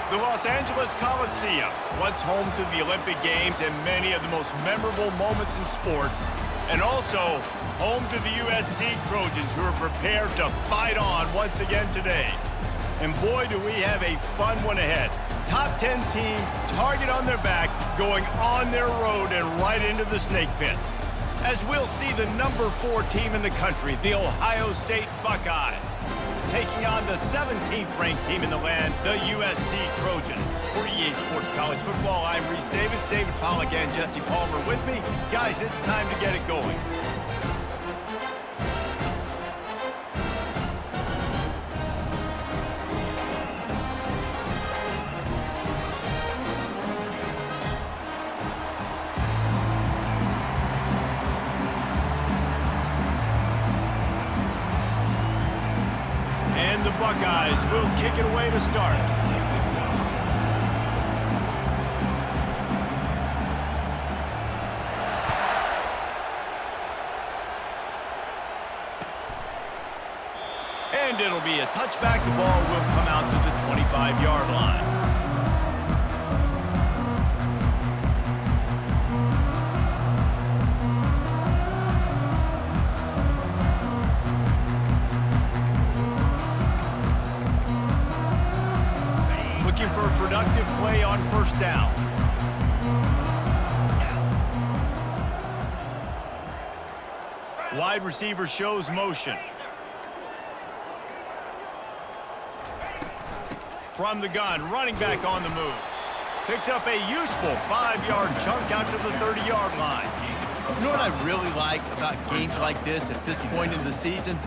The Los Angeles Coliseum, once home to the Olympic Games and many of the most memorable moments in sports, and also home to the USC Trojans, who are prepared to fight on once again today. And boy, do we have a fun one ahead. Top 10 team, target on their back, going on their road and right into the snake pit. As we'll see the number 4 team in the country, the Ohio State Buckeyes, taking on the 17th ranked team in the land, the USC Trojans. For EA Sports College Football, I'm Reese Davis, David Pollack and Jesse Palmer with me. Guys, it's time to get it going. And the Buckeyes will kick it away to start. And it'll be a touchback. The ball will come out to the 25-yard line. Looking for a productive play on first down. Wide receiver shows motion. From the gun, running back on the move. Picks up a useful 5-yard chunk out to the 30-yard line. You know what I really like about games like this at this point in the season?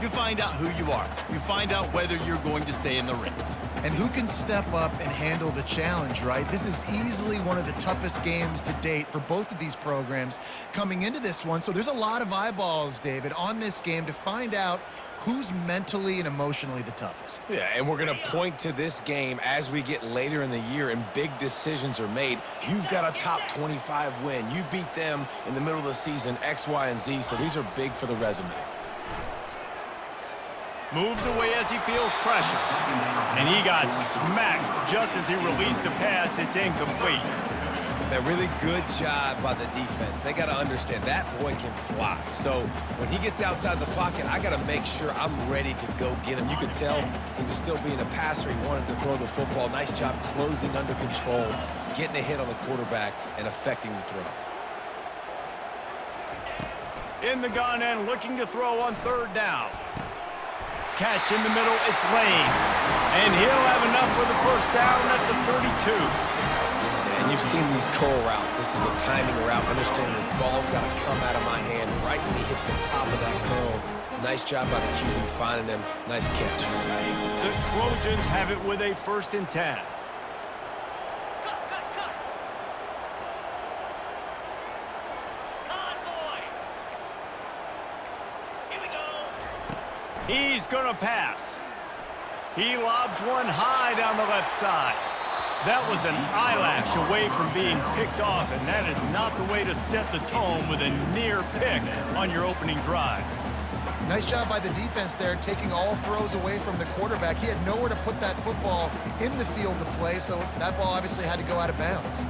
You find out who you are. You find out whether you're going to stay in the race. And who can step up and handle the challenge, right? This is easily one of the toughest games to date for both of these programs coming into this one. So there's a lot of eyeballs, David, on this game to find out who's mentally and emotionally the toughest. Yeah, and we're going to point to this game as we get later in the year and big decisions are made. You've got a top 25 win. You beat them in the middle of the season, X, Y, and Z, so these are big for the resume. Moves away as he feels pressure. And he got smacked just as he released the pass. It's incomplete. A really good job by the defense. They got to understand that boy can fly. So when he gets outside the pocket, I got to make sure I'm ready to go get him. You could tell he was still being a passer. He wanted to throw the football. Nice job closing under control, getting a hit on the quarterback, and affecting the throw. In the gun and looking to throw on third down. Catch in the middle, it's Lane. And he'll have enough for the first down at the 42. And you've seen these curl routes. This is a timing route. Understand the ball's got to come out of my hand right when he hits the top of that curl. Nice job by the QB finding him. Nice catch. The Trojans have it with a 1st and 10. He's going to pass. He lobs one high down the left side. That was an eyelash away from being picked off, and that is not the way to set the tone with a near pick on your opening drive. Nice job by the defense there, taking all throws away from the quarterback. He had nowhere to put that football in the field to play, so that ball obviously had to go out of bounds.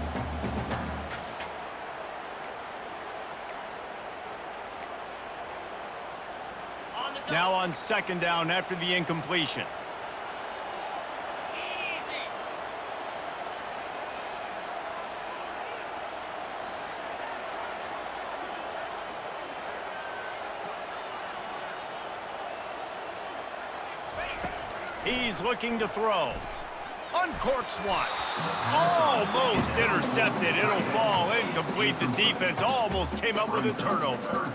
Now on 2nd down after the incompletion. He's looking to throw. Uncorks one. Almost intercepted. It'll fall incomplete. The defense almost came up with a turnover.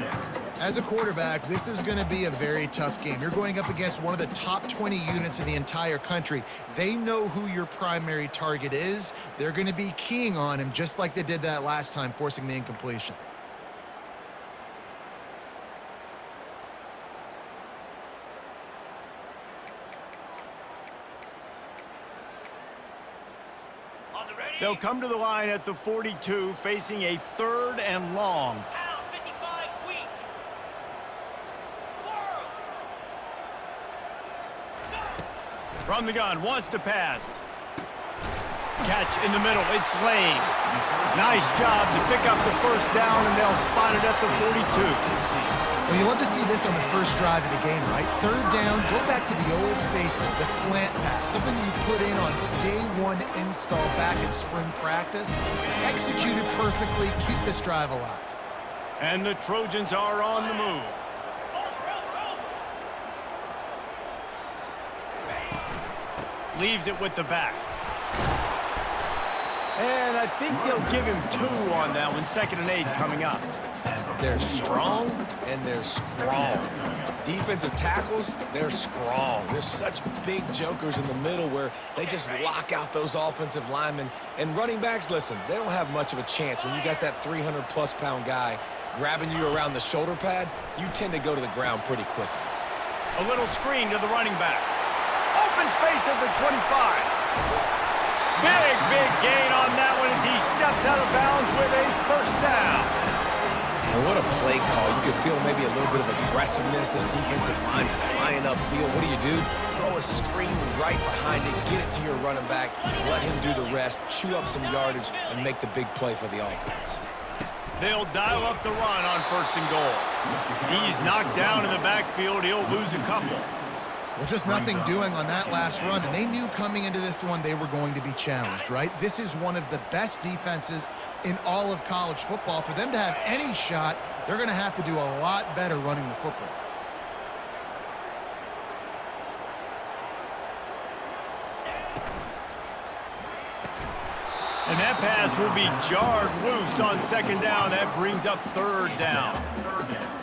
As a quarterback, this is going to be a very tough game. You're going up against one of the top 20 units in the entire country. They know who your primary target is. They're going to be keying on him just like they did that last time, forcing the incompletion. They'll come to the line at the 42, facing a 3rd and long. From the gun, wants to pass. Catch in the middle, it's Lane. Nice job to pick up the first down, and they'll spot it at the 42. Well, you love to see this on the first drive of the game, right? 3rd down, go back to the old faithful, the slant pass, something you put in on day 1 install back in spring practice. Executed perfectly, keep this drive alive. And the Trojans are on the move. Leaves it with the back. And I think they'll give him 2 on that one. 2nd and 8 coming up. They're strong and they're strong. Defensive tackles, they're strong. There's such big jokers in the middle where they just lock out those offensive linemen. And running backs, listen, they don't have much of a chance. When you got that 300-plus pound guy grabbing you around the shoulder pad, you tend to go to the ground pretty quickly. A little screen to the running back. Open space at the 25. Big gain on that one as he steps out of bounds with a first down. And what a play call. You could feel maybe a little bit of aggressiveness. This defensive line flying upfield. What do? Throw a screen right behind it, get it to your running back, let him do the rest, chew up some yardage, and make the big play for the offense. They'll dial up the run on 1st and goal. He's knocked down in the backfield. He'll lose a couple. Well, just nothing doing on that last run, and they knew coming into this one they were going to be challenged, right? This is one of the best defenses in all of college football. For them to have any shot, they're going to have to do a lot better running the football. And that pass will be jarred loose on 2nd down. That brings up 3rd down.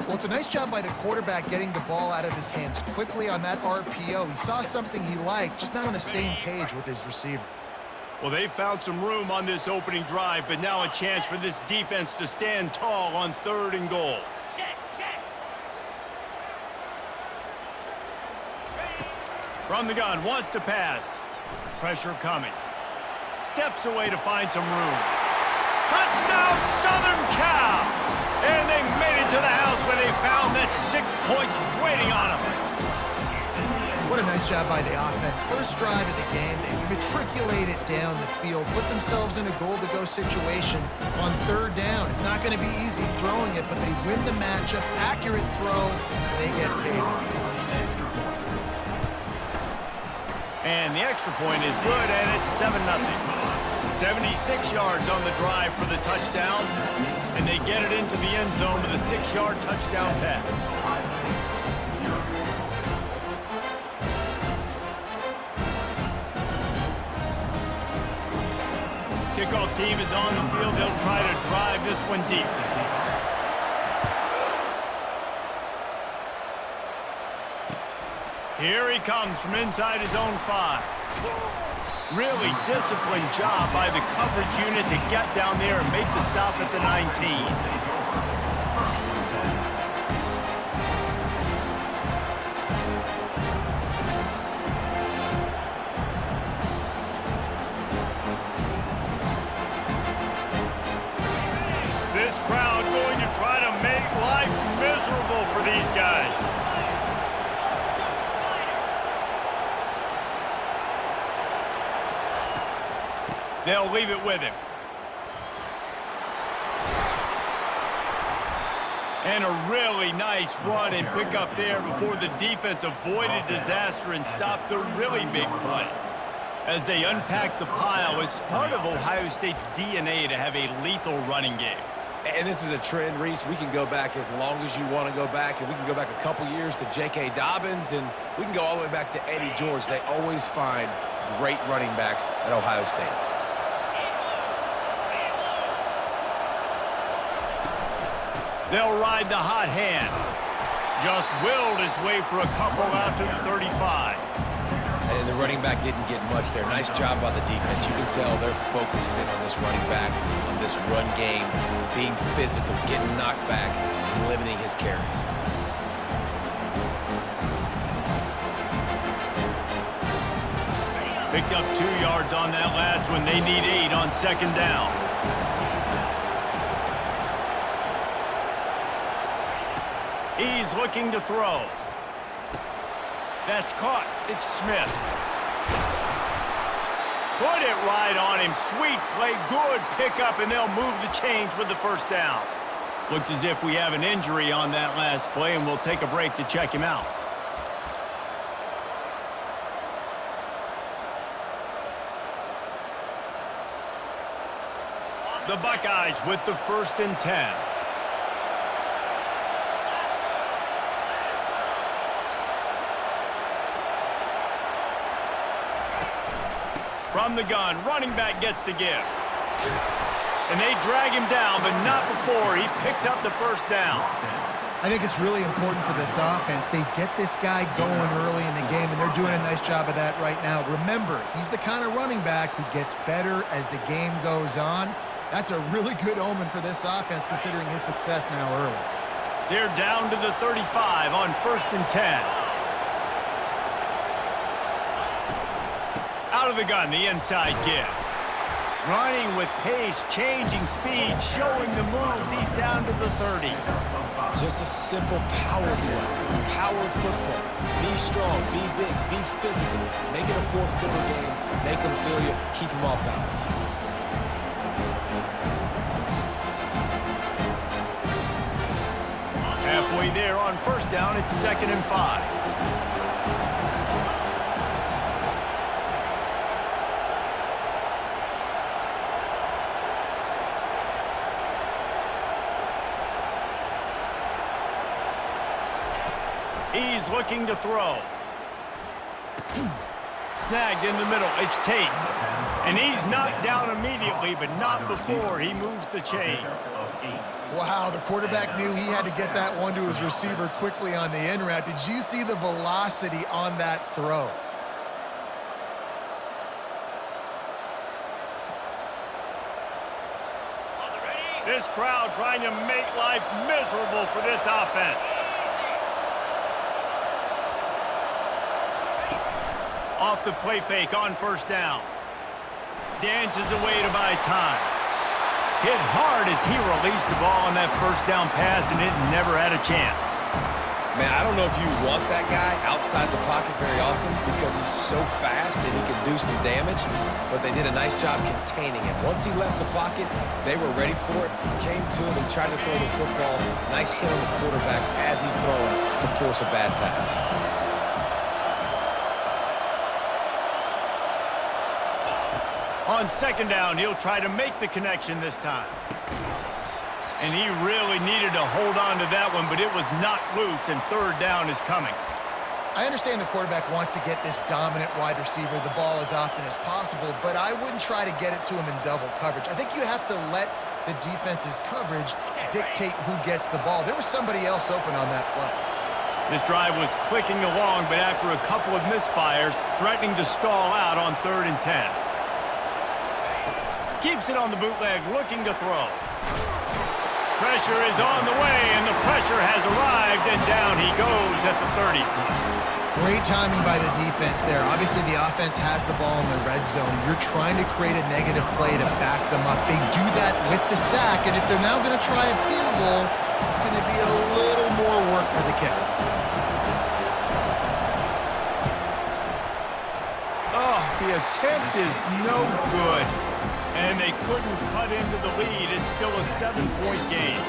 Well, it's a nice job by the quarterback getting the ball out of his hands quickly on that RPO. He saw something he liked, just not on the same page with his receiver. Well, they found some room on this opening drive, but now a chance for this defense to stand tall on 3rd and goal. From the gun, wants to pass. Pressure coming. Steps away to find some room. Touchdown, Southern Cal! And they made it to the house where they found that 6 points waiting on them. What a nice job by the offense. First drive of the game, they matriculated down the field, put themselves in a goal-to-go situation on 3rd down. It's not going to be easy throwing it, but they win the matchup. Accurate throw, they get paid. And the extra point is good, and it's 7-0. 76 yards on the drive for the touchdown, and they get it into the end zone with a 6-yard touchdown pass. Kickoff team is on the field. They'll try to drive this one deep. Here he comes from inside his own 5. Really disciplined job by the coverage unit to get down there and make the stop at the 19. This crowd going to try to make life miserable for these guys. They'll leave it with him. And a really nice run and pick up there before the defense avoided disaster and stopped the really big play. As they unpack the pile, it's part of Ohio State's DNA to have a lethal running game. And this is a trend, Reese. We can go back as long as you want to go back, and we can go back a couple years to J.K. Dobbins, and we can go all the way back to Eddie George. They always find great running backs at Ohio State. They'll ride the hot hand. Just willed his way for a couple out to the 35. And the running back didn't get much there. Nice job by the defense. You can tell they're focused in on this running back, on this run game, being physical, getting knockbacks, and limiting his carries. Picked up 2 yards on that last one. They need 8 on 2nd down. He's looking to throw. That's caught. It's Smith. Put it right on him. Sweet play. Good pickup, and they'll move the chains with the 1st down. Looks as if we have an injury on that last play, and we'll take a break to check him out. The Buckeyes with the 1st and 10. From the gun, running back gets to give. And they drag him down, but not before he picks up the 1st down. I think it's really important for this offense. They get this guy going early in the game, and they're doing a nice job of that right now. Remember, he's the kind of running back who gets better as the game goes on. That's a really good omen for this offense, considering his success now early. They're down to the 35 on 1st and 10. Out of the gun, the inside give. Running with pace, changing speed, showing the moves. He's down to the 30. Just a simple power play. Power football. Be strong, be big, be physical. Make it a fourth quarter game. Make them feel you. Keep them off balance. Halfway there on first down, it's 2nd and 5. He's looking to throw. Snagged in the middle. It's Tate. And he's knocked down immediately, but not before he moves the chains. Wow, the quarterback knew he had to get that one to his receiver quickly on the in route. Did you see the velocity on that throw? This crowd trying to make life miserable for this offense. Off the play fake on first down. Dances away to buy time. Hit hard as he released the ball on that first down pass, and it never had a chance. Man, I don't know if you want that guy outside the pocket very often because he's so fast and he can do some damage, but they did a nice job containing him. Once he left the pocket, they were ready for it, came to him and tried to throw the football. Nice hit on the quarterback as he's throwing to force a bad pass. On 2nd down, he'll try to make the connection this time. And he really needed to hold on to that one, but it was knocked loose, and 3rd down is coming. I understand the quarterback wants to get this dominant wide receiver the ball as often as possible, but I wouldn't try to get it to him in double coverage. I think you have to let the defense's coverage dictate who gets the ball. There was somebody else open on that play. This drive was clicking along, but after a couple of misfires, threatening to stall out on 3rd and 10. Keeps it on the bootleg, looking to throw. Pressure is on the way, and the pressure has arrived, and down he goes at the 30. Great timing by the defense there. Obviously, the offense has the ball in the red zone. You're trying to create a negative play to back them up. They do that with the sack, and if they're now going to try a field goal, it's going to be a little more work for the kicker. Oh, the attempt is no good. And they couldn't cut into the lead. It's still a 7-point game.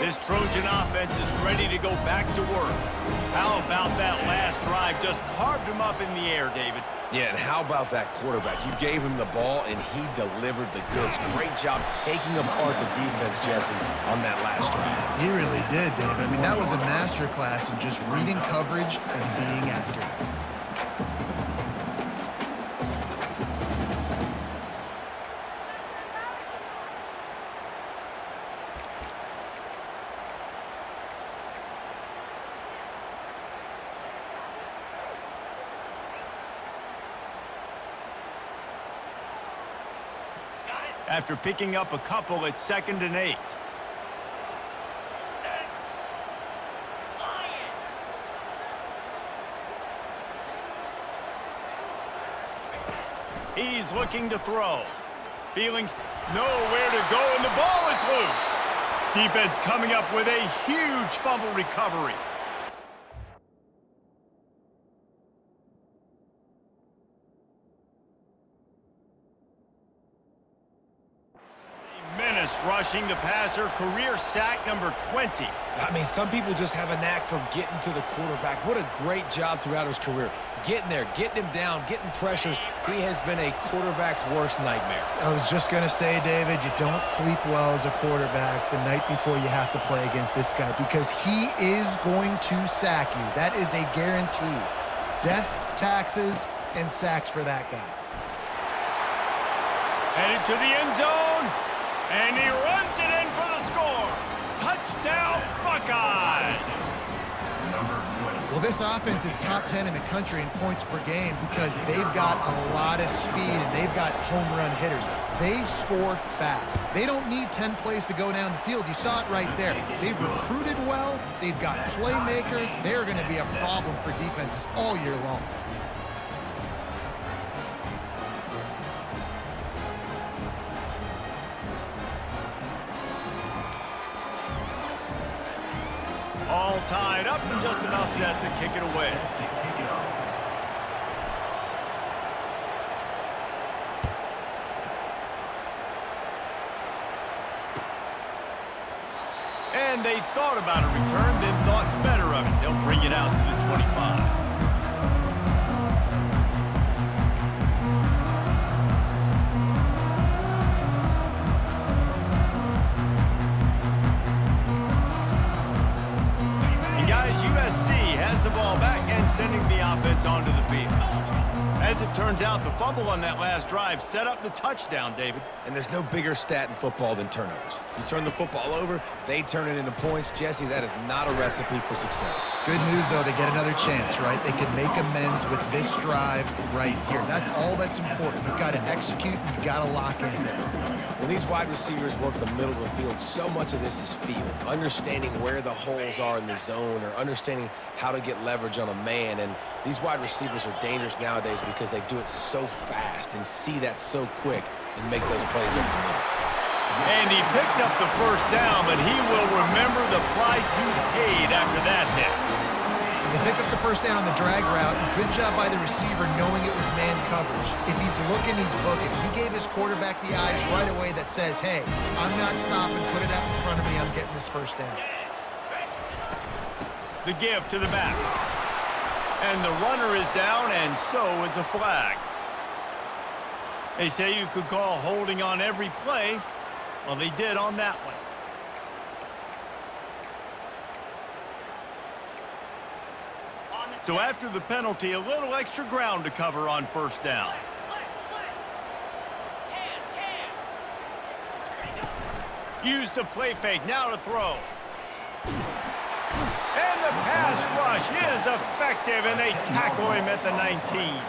This Trojan offense is ready to go back to work. How about that last drive? Just carved him up in the air, David. Yeah, and how about that quarterback? You gave him the ball, and he delivered the goods. Great job taking apart the defense, Jesse, on that last drive. He really did, David. I mean, that was a masterclass in just reading coverage and being accurate. After picking up a couple, it's 2nd and 8. He's looking to throw. Feeling nowhere to go, and the ball is loose. Defense coming up with a huge fumble recovery. Rushing the passer, career sack number 20. I mean, some people just have a knack for getting to the quarterback. What a great job throughout his career. Getting there, getting him down, getting pressures. He has been a quarterback's worst nightmare. I was just going to say, David, you don't sleep well as a quarterback the night before you have to play against this guy because he is going to sack you. That is a guarantee. Death, taxes, and sacks for that guy. Headed to the end zone. And he runs it in for the score. Touchdown, Buckeyes. Well, Well, this offense is top 10 in the country in points per game because they've got a lot of speed and they've got home run hitters. They score fast. They don't need 10 plays to go down the field. You saw it right there. They've recruited well. They've got playmakers. They're going to be a problem for defenses all year long. All tied up and just about set to kick it away. And they thought about a return, then thought better of it. They'll bring it out to the 25. USC has the ball back and sending the offense onto the field. As it turns out, the fumble on that last drive set up the touchdown, David. And there's no bigger stat in football than turnovers. You turn the football over, they turn it into points. Jesse, that is not a recipe for success. Good news, though, they get another chance, right? They can make amends with this drive right here. That's all that's important. You've got to execute, and you've got to lock in. When these wide receivers work the middle of the field, so much of this is feel. Understanding where the holes are in the zone or understanding how to get leverage on a man. And these wide receivers are dangerous nowadays because they do it so fast and see that so quick and make those plays over the middle. And he picked up the first down, but he will remember the price he paid after that hit. They pick up the first down on the drag route. Good job by the receiver knowing it was man coverage. If he's looking, he's booking. He gave his quarterback the eyes right away that says, hey, I'm not stopping. Put it out in front of me. I'm getting this first down. The give to the back. And the runner is down, and so is a flag. They say you could call holding on every play. Well, they did on that one. So after the penalty, a little extra ground to cover on first down. Use the play fake, now to throw. And the pass rush is effective, and they tackle him at the 19.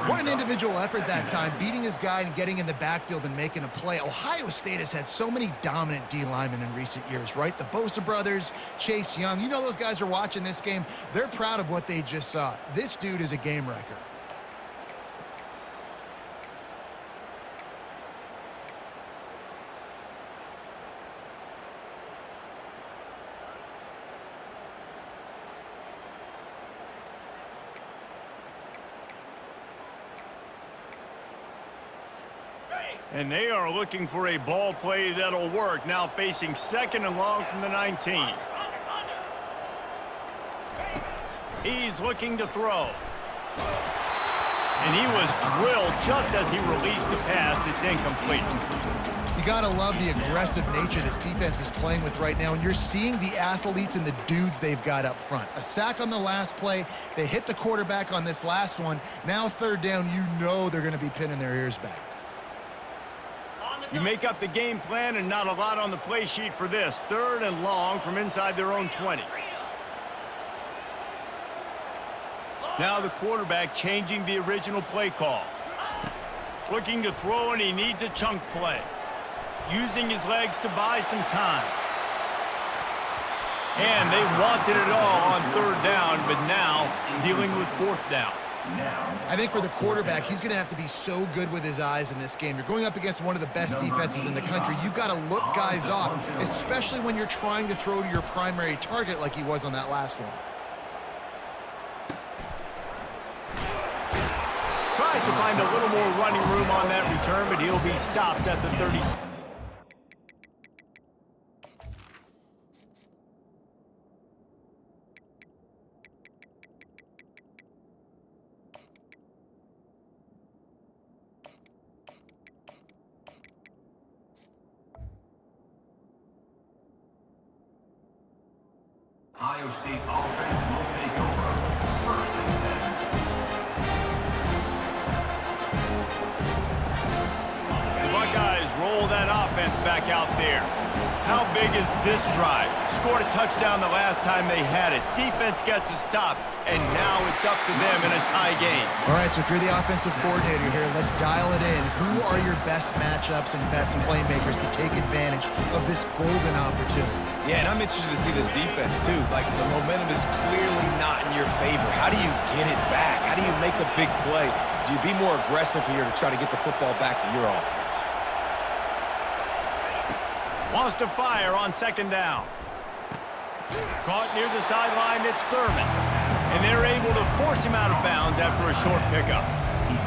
What an individual effort that time, beating his guy and getting in the backfield and making a play. Ohio State has had so many dominant D linemen in recent years, right? The Bosa brothers, Chase Young. You know those guys are watching this game. They're proud of what they just saw. This dude is a game wrecker. And they are looking for a ball play that'll work. Now facing second and long from the 19. He's looking to throw. And he was drilled just as he released the pass. It's incomplete. You got to love the aggressive nature this defense is playing with right now, and you're seeing the athletes and the dudes they've got up front. A sack on the last play. They hit the quarterback on this last one. Now third down, you know they're going to be pinning their ears back. You make up the game plan and not a lot on the play sheet for this. Third and long from inside their own 20. Now the quarterback changing the original play call. Looking to throw, and he needs a chunk play. Using his legs to buy some time. And they wanted it all on third down, but now dealing with fourth down. I think for the quarterback, he's going to have to be so good with his eyes in this game. You're going up against one of the best defenses in the country. You've got to look guys off, especially when you're trying to throw to your primary target like he was on that last one. Tries to find a little more running room on that return, but he'll be stopped at the 36. Ohio State offense will take over. First and 10. The Buckeyes roll that offense offense back out there. How big is this drive? Scored a touchdown the last time they had it. Defense gets a stop, and now it's up to them in a tie game. All right, so if you're the offensive coordinator here, let's dial it in. Who are your best matchups and best playmakers to take advantage of this golden opportunity? Yeah, and I'm interested to see this defense, too. Like, the momentum is clearly not in your favor. How do you get it back? How do you make a big play? Do you be more aggressive here to try to get the football back to your offense? Wants to fire on second down. Caught near the sideline, it's Thurman. And they're able to force him out of bounds after a short pickup.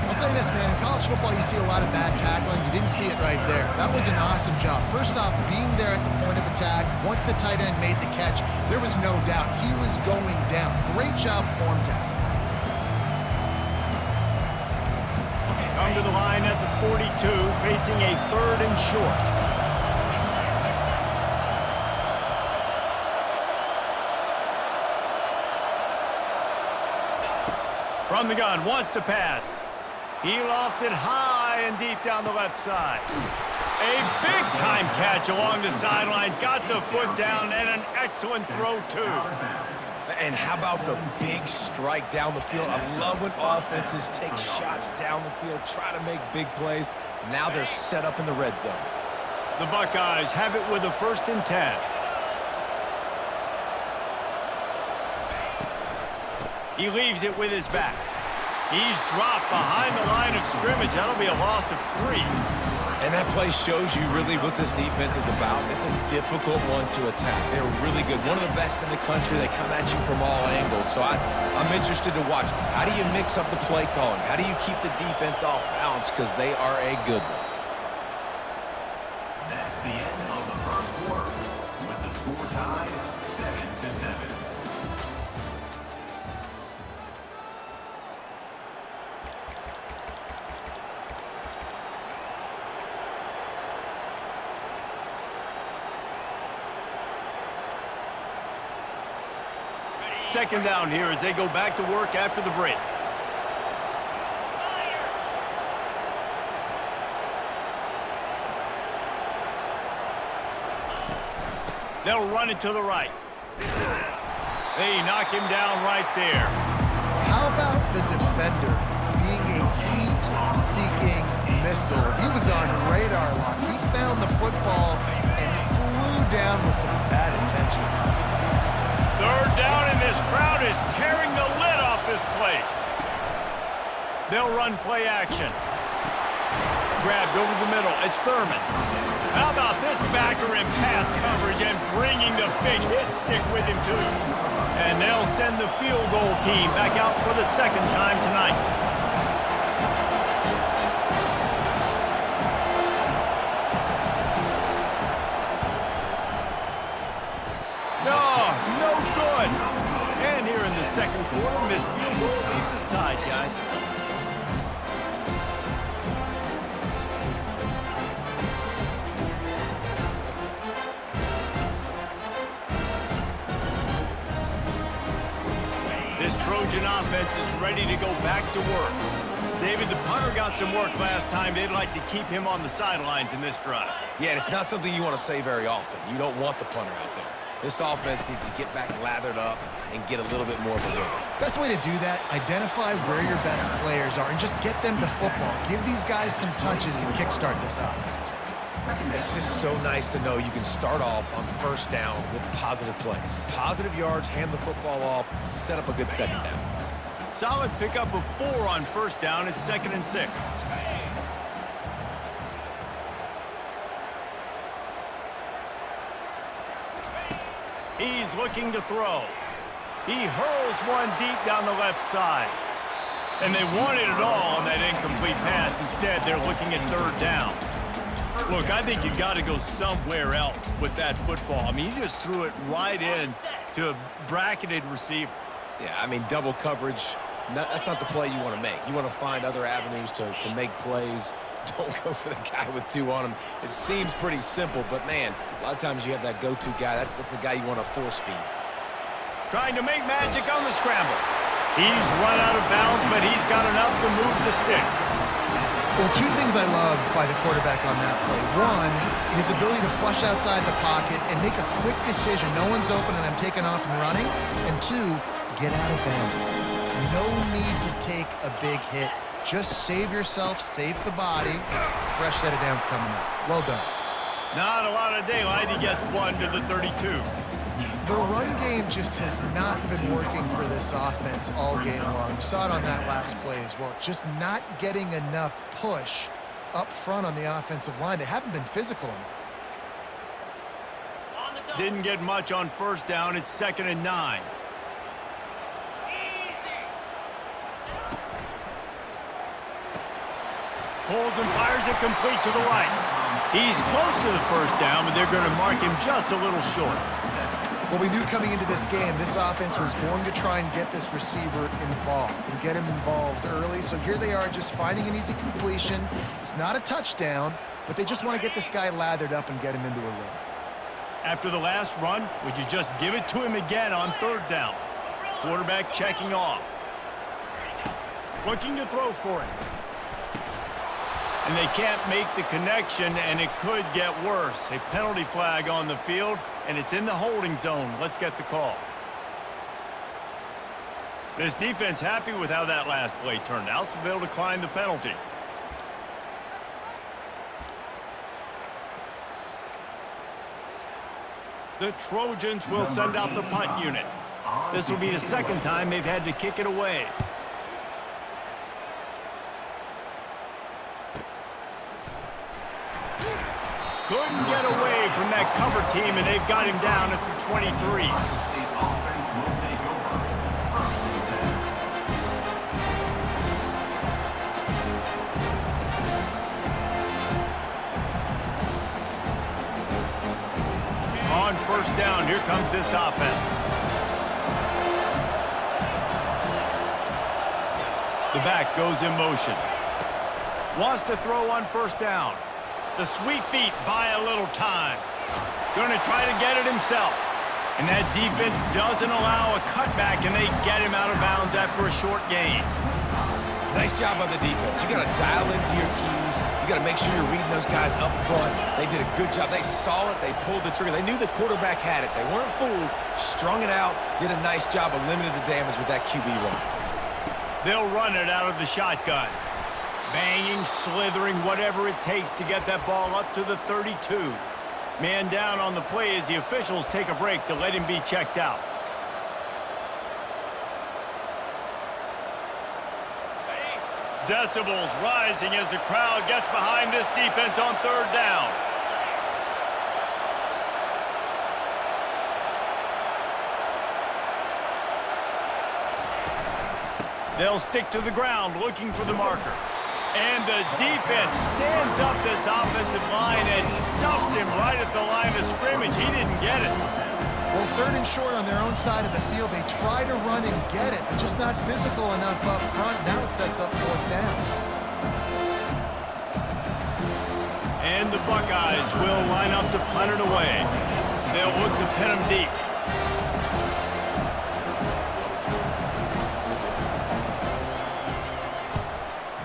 I'll say this, man. In college football, you see a lot of bad tackling. You didn't see it right there. That was an awesome job. First off, being there at the point of attack. Once the tight end made the catch, there was no doubt he was going down. Great job form tackle. Come to the line at the 42, facing a 3rd and short. From the gun, wants to pass. He lofts it high and deep down the left side. A big-time catch along the sidelines. Got the foot down and an excellent throw, too. And how about the big strike down the field? I love when offenses take shots down the field, try to make big plays. Now they're set up in the red zone. The Buckeyes have it with a 1st and 10. He leaves it with his back. He's dropped behind the line of scrimmage. That'll be a loss of 3. And that play shows you really what this defense is about. It's a difficult one to attack. They're really good. One of the best in the country. They come at you from all angles. So I'm interested to watch. How do you mix up the play calling? How do you keep the defense off balance? Because they are a good one. That's the end of the first quarter, with the score tied 7-7. Second down here as they go back to work after the break. They'll run it to the right. They knock him down right there. How about the defender being a heat-seeking missile? He was on radar lock. He found the football and flew down with some bad intentions. 3rd down, and this crowd is tearing the lid off this place. They'll run play action. Grabbed over the middle. It's Thurman. How about this backer in pass coverage and bringing the big hit stick with him, too. And they'll send the field goal team back out for the 2nd time tonight. No good. And here in the 2nd quarter, missed field goal leaves us tied, guys. This Trojan offense is ready to go back to work. David, the punter got some work last time. They'd like to keep him on the sidelines in this drive. Yeah, and it's not something you want to say very often. You don't want the punter out there. This offense needs to get back lathered up and get a little bit more of a rhythm. Best way to do that, identify where your best players are and just get them the football. Give these guys some touches to kickstart this offense. It's just so nice to know you can start off on 1st down with positive plays. Positive yards, hand the football off, set up a good 2nd down. Solid pickup of 4 on 1st down. It's 2nd and 6. He's looking to throw. He hurls one deep down the left side. And they wanted it all on that incomplete pass. Instead, they're looking at 3rd down. Look, I think you got to go somewhere else with that football. I mean, you just threw it right in to a bracketed receiver. Yeah, I mean, double coverage, that's not the play you want to make. You want to find other avenues to make plays. Don't go for the guy with 2 on him. It seems pretty simple, but, man, a lot of times you have that go-to guy. That's the guy you want to force feed. Trying to make magic on the scramble. He's run out of bounds, but he's got enough to move the sticks. Well, two things I love by the quarterback on that play. One, his ability to flush outside the pocket and make a quick decision. No one's open and I'm taking off and running. And two, get out of bounds. No need to take a big hit. Just save yourself, save the body. Fresh set of downs coming up. Well done. Not a lot of daylight. He gets one to the 32. The run game just has not been working for this offense all game long. You saw it on that last play as well. Just not getting enough push up front on the offensive line. They haven't been physical enough. Didn't get much on first down. It's 2nd and 9. Pulls and fires it complete to the right. He's close to the first down, but they're going to mark him just a little short. Well, we knew coming into this game, this offense was going to try and get this receiver involved and get him involved early. So here they are just finding an easy completion. It's not a touchdown, but they just want to get this guy lathered up and get him into a rhythm. After the last run, would you just give it to him again on 3rd down? Quarterback checking off. Looking to throw for it. And they can't make the connection, and it could get worse. A penalty flag on the field, and it's in the holding zone. Let's get the call. This defense happy with how that last play turned out, so they'll decline the penalty. The Trojans will send out the punt unit. This will be the 2nd time they've had to kick it away. Couldn't get away from that cover team, and they've got him down at the 23. On 1st down, here comes this offense. The back goes in motion. Wants to throw on 1st down. The sweet feet buy a little time. Going to try to get it himself. And that defense doesn't allow a cutback, and they get him out of bounds after a short gain. Nice job by the defense. You got to dial into your keys. You got to make sure you're reading those guys up front. They did a good job. They saw it. They pulled the trigger. They knew the quarterback had it. They weren't fooled. Strung it out. Did a nice job of limiting the damage with that QB run. They'll run it out of the shotgun. Banging, slithering, whatever it takes to get that ball up to the 32. Man down on the play as the officials take a break to let him be checked out. Decibels rising as the crowd gets behind this defense on 3rd down. They'll stick to the ground looking for the marker. And the defense stands up this offensive line and stuffs him right at the line of scrimmage. He didn't get it. Well, 3rd and short on their own side of the field. They try to run and get it, but just not physical enough up front. Now it sets up 4th down. And the Buckeyes will line up to punt it away. They'll look to pin him deep.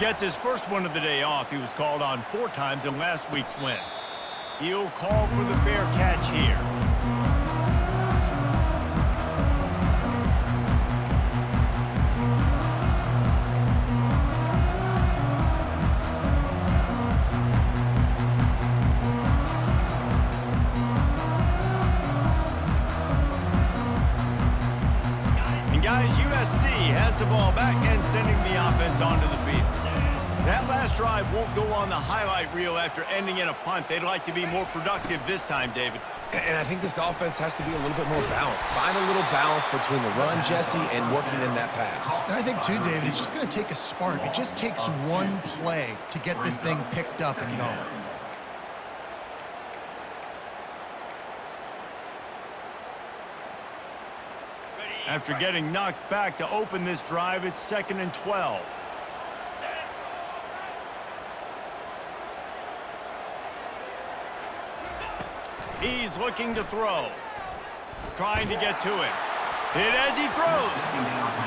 Gets his first one of the day off. He was called on 4 times in last week's win. He'll call for the fair catch here. And guys, USC has the ball back and sending the offense onto the field. That last drive won't go on the highlight reel after ending in a punt. They'd like to be more productive this time, David. And I think this offense has to be a little bit more balanced. Find a little balance between the run, Jesse, and working in that pass. And I think, too, David, it's just going to take a spark. It just takes one play to get this thing picked up and going. After getting knocked back to open this drive, it's 2nd and 12. He's looking to throw. Trying to get to him. Hit as he throws.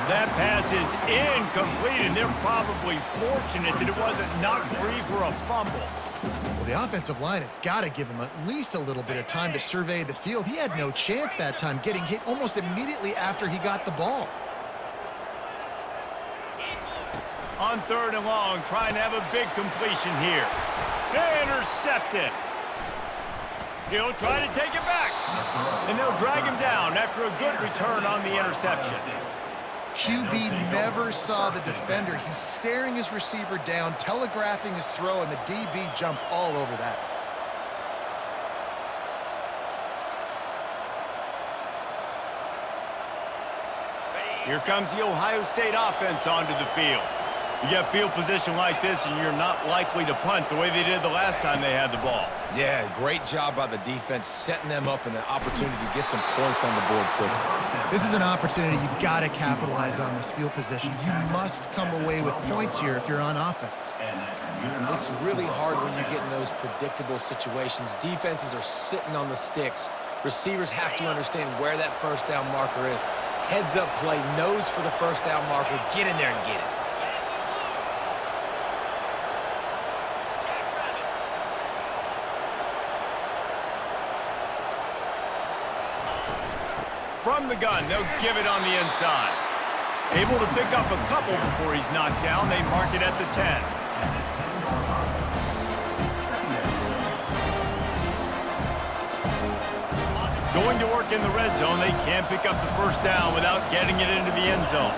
That pass is incomplete, and they're probably fortunate that it wasn't knocked free for a fumble. Well, the offensive line has got to give him at least a little bit of time to survey the field. He had no chance that time, getting hit almost immediately after he got the ball. On 3rd and long, trying to have a big completion here. Intercepted. He'll try to take it back. And they'll drag him down after a good return on the interception. QB never saw the defender. He's staring his receiver down, telegraphing his throw, and the DB jumped all over that. Here comes the Ohio State offense onto the field. You get field position like this, and you're not likely to punt the way they did the last time they had the ball. Yeah, great job by the defense, setting them up in the opportunity to get some points on the board quickly. This is an opportunity you got to capitalize on, this field position. You must come away with points here if you're on offense. It's really hard when you get in those predictable situations. Defenses are sitting on the sticks. Receivers have to understand where that first down marker is. Heads up play, nose for the first down marker. Get in there and get it. From the gun, they'll give it on the inside. Able to pick up a couple before he's knocked down. They mark it at the 10. Going to work in the red zone. They can't pick up the first down without getting it into the end zone.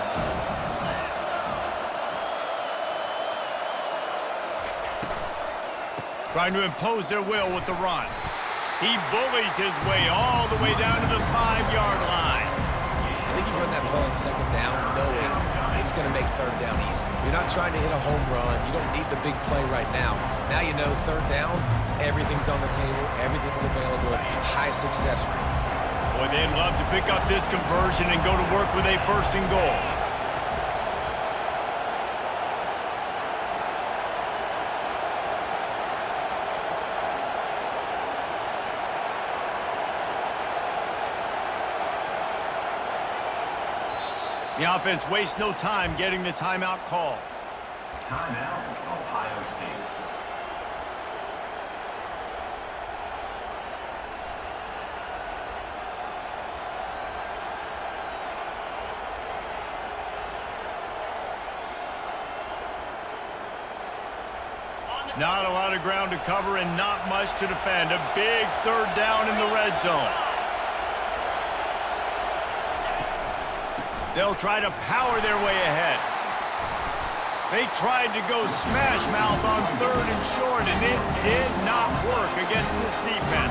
Trying to impose their will with the run. He bullies his way all the way down to the 5-yard line. I think you run that play on second down knowing it's going to make third down easy. You're not trying to hit a home run. You don't need the big play right now. Now you know third down, everything's on the table, everything's available, high success rate. Boy, they'd love to pick up this conversion and go to work with a 1st and goal. The offense wastes no time getting the timeout call. Timeout, Ohio State. Not a lot of ground to cover and not much to defend. A big 3rd down in the red zone. They'll try to power their way ahead. They tried to go smash mouth on 3rd and short, and it did not work against this defense.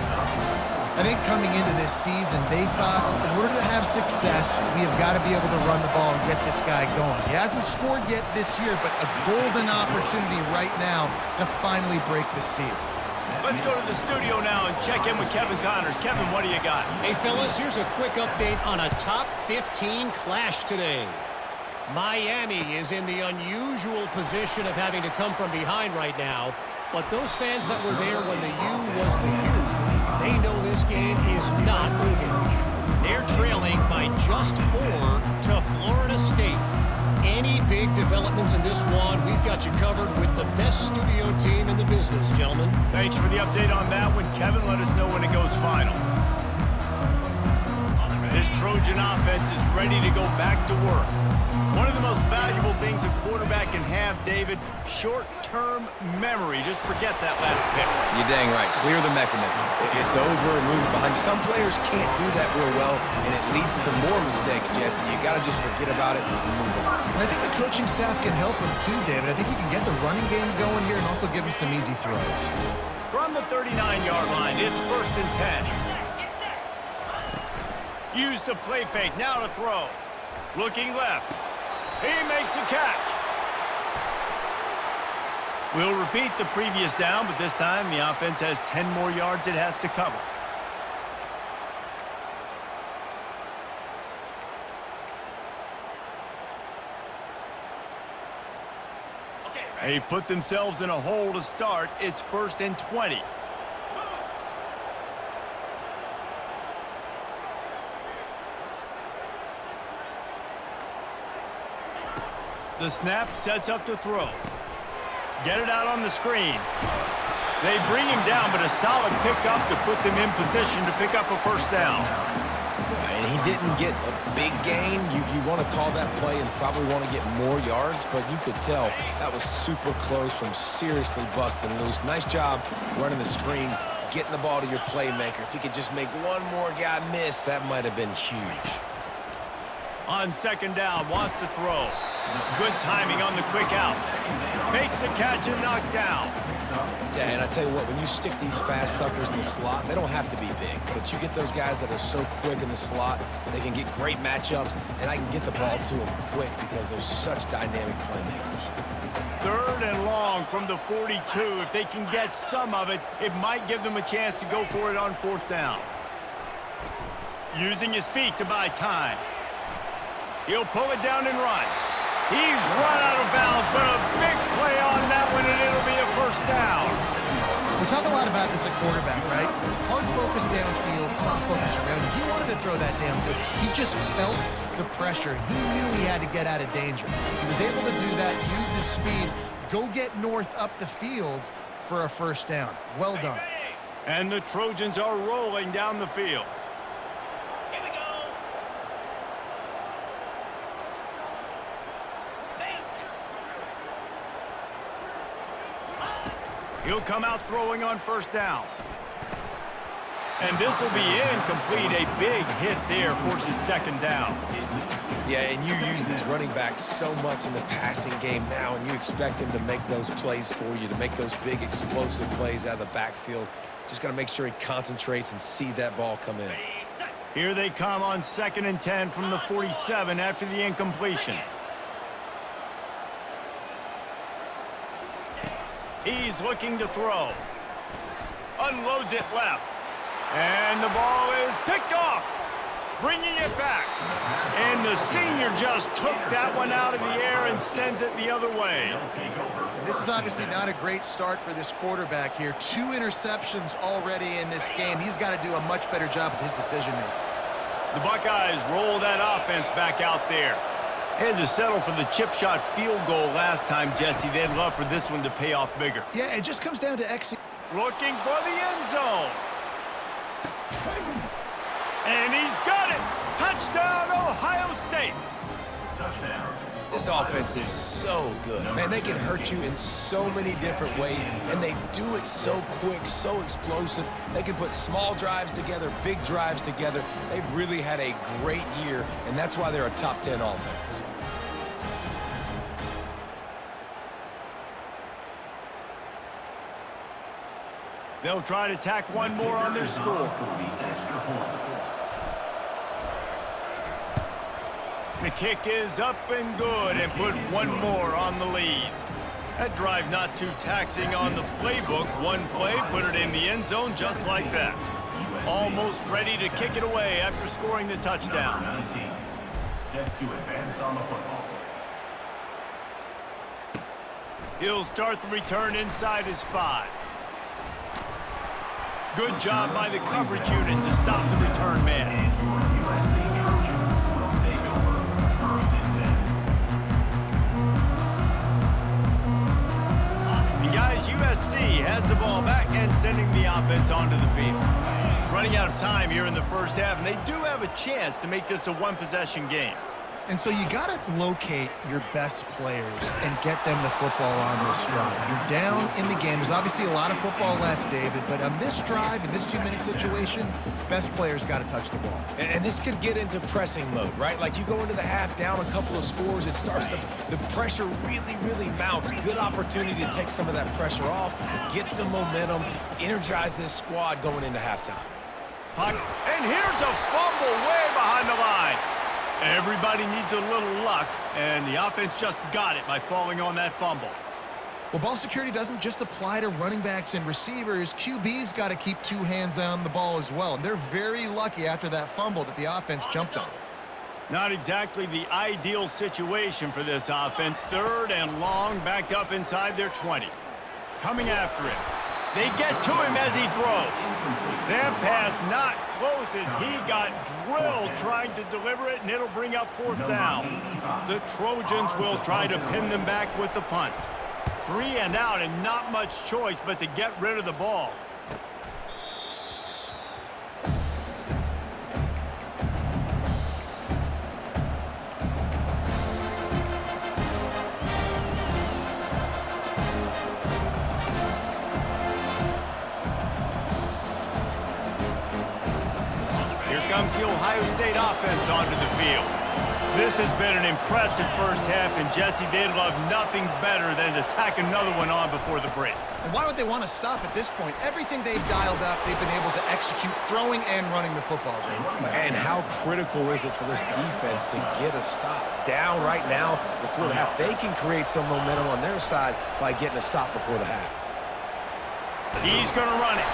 I think coming into this season, they thought in order to have success, we have got to be able to run the ball and get this guy going. He hasn't scored yet this year, but a golden opportunity right now to finally break the seal. Let's go to the studio now and check in with Kevin Connors. Kevin, what do you got? Hey, fellas, here's a quick update on a top 15 clash today. Miami is in the unusual position of having to come from behind right now, but those fans that were there when the U was the U, they know this game is not over. They're trailing by just 4 to Florida State. Any big developments in this one, we've got you covered with the best studio team in the business, gentlemen. Thanks for the update on that one, Kevin. Let us know when it goes final. This Trojan offense is ready to go back to work. One of the most valuable things a quarterback can have, David, short-term memory. Just forget that last pick. You're dang right. Clear the mechanism. It's over and move it behind. Some players can't do that real well, and it leads to more mistakes, Jesse. You got to just forget about it and move on. And I think the coaching staff can help him too, David. I think you can get the running game going here and also give him some easy throws. From the 39-yard line, it's 1st and 10. Use the play fake, now to throw. Looking left. He makes a catch. We'll repeat the previous down, but this time the offense has 10 more yards it has to cover. They've put themselves in a hole to start. It's 1st and 20. The snap sets up to throw. Get it out on the screen. They bring him down, but a solid pickup to put them in position to pick up a first down. And he didn't get a big gain. You want to call that play and probably want to get more yards, but you could tell that was super close from seriously busting loose. Nice job running the screen, getting the ball to your playmaker. If he could just make one more guy miss, that might have been huge. On second down, wants to throw. Good timing on the quick out. Makes a catch and knocked down. Yeah, and I tell you what, when you stick these fast suckers in the slot, they don't have to be big. But you get those guys that are so quick in the slot, they can get great matchups, and I can get the ball to them quick because they're such dynamic playmakers. Third and long from the 42. If they can get some of it, it might give them a chance to go for it on fourth down. Using his feet to buy time. He'll pull it down and run. He's run out of bounds, but a big play on that one, and it'll be a first down. We talk a lot about this at quarterback, right? Hard focus downfield, soft focus around. He wanted to throw that downfield. He just felt the pressure. He knew he had to get out of danger. He was able to do that, use his speed, go get north up the field for a first down. Well done. And the Trojans are rolling down the field. He'll come out throwing on first down. And this will be incomplete. A big hit there forces second down. Yeah, and you use these running backs so much in the passing game now, and you expect him to make those plays for you, to make those big explosive plays out of the backfield. Just got to make sure he concentrates and see that ball come in. Here they come on 2nd and 10 from the 47 after the incompletion. He's looking to throw. Unloads it left. And the ball is picked off. Bringing it back. And the senior just took that one out of the air and sends it the other way. And this is obviously not a great start for this quarterback here. 2 interceptions already in this game. He's got to do a much better job with his decision-making. The Buckeyes roll that offense back out there. Had to settle for the chip shot field goal last time, Jesse. They'd love for this one to pay off bigger. Yeah, it just comes down to execution. Looking for the end zone. And he's got it. Touchdown, Ohio State. Touchdown. This offense is so good. Man, they can hurt you in so many different ways, and they do it so quick, so explosive. They can put small drives together, big drives together. They've really had a great year, and that's why they're a top 10 offense. They'll try to tack one more on their score. The kick is up and good and put one more on the lead. That drive not too taxing on the playbook. One play, put it in the end zone just like that. Almost ready to kick it away after scoring the touchdown. Set to advance on the football. He'll start the return inside his 5. Good job by the coverage unit to stop the return man. USC Trojans will take over 1st and 10. And guys, USC has the ball back and sending the offense onto the field. Running out of time here in the first half, and they do have a chance to make this a one-possession game. And so you got to locate your best players and get them the football on this drive. You're down in the game. There's obviously a lot of football left, David, but on this drive, in this 2-minute situation, best players got to touch the ball. And this could get into pressing mode, right? Like you go into the half down a couple of scores, it starts to, the pressure really mounts. Good opportunity to take some of that pressure off, get some momentum, energize this squad going into halftime. And here's a fumble way behind the line. Everybody needs a little luck, and the offense just got it by falling on that fumble. Well, ball security doesn't just apply to running backs and receivers. QB's got to keep 2 hands on the ball as well, and they're very lucky after that fumble that the offense jumped on. Not exactly the ideal situation for this offense. 3rd and long, backed up inside their 20. Coming after it. They get to him as he throws. That pass not close as he got drilled trying to deliver it, and it'll bring up 4th down. The Trojans will try to pin them back with the punt. 3 and out, and not much choice but to get rid of the ball. Comes the Ohio State offense onto the field. This has been an impressive first half, and Jesse, they'd love nothing better than to tack another one on before the break. And why would they want to stop at this point? Everything they've dialed up, they've been able to execute throwing and running the football game. And how critical is it for this defense to get a stop down right now before the half? They can create some momentum on their side by getting a stop before the half. He's going to run it.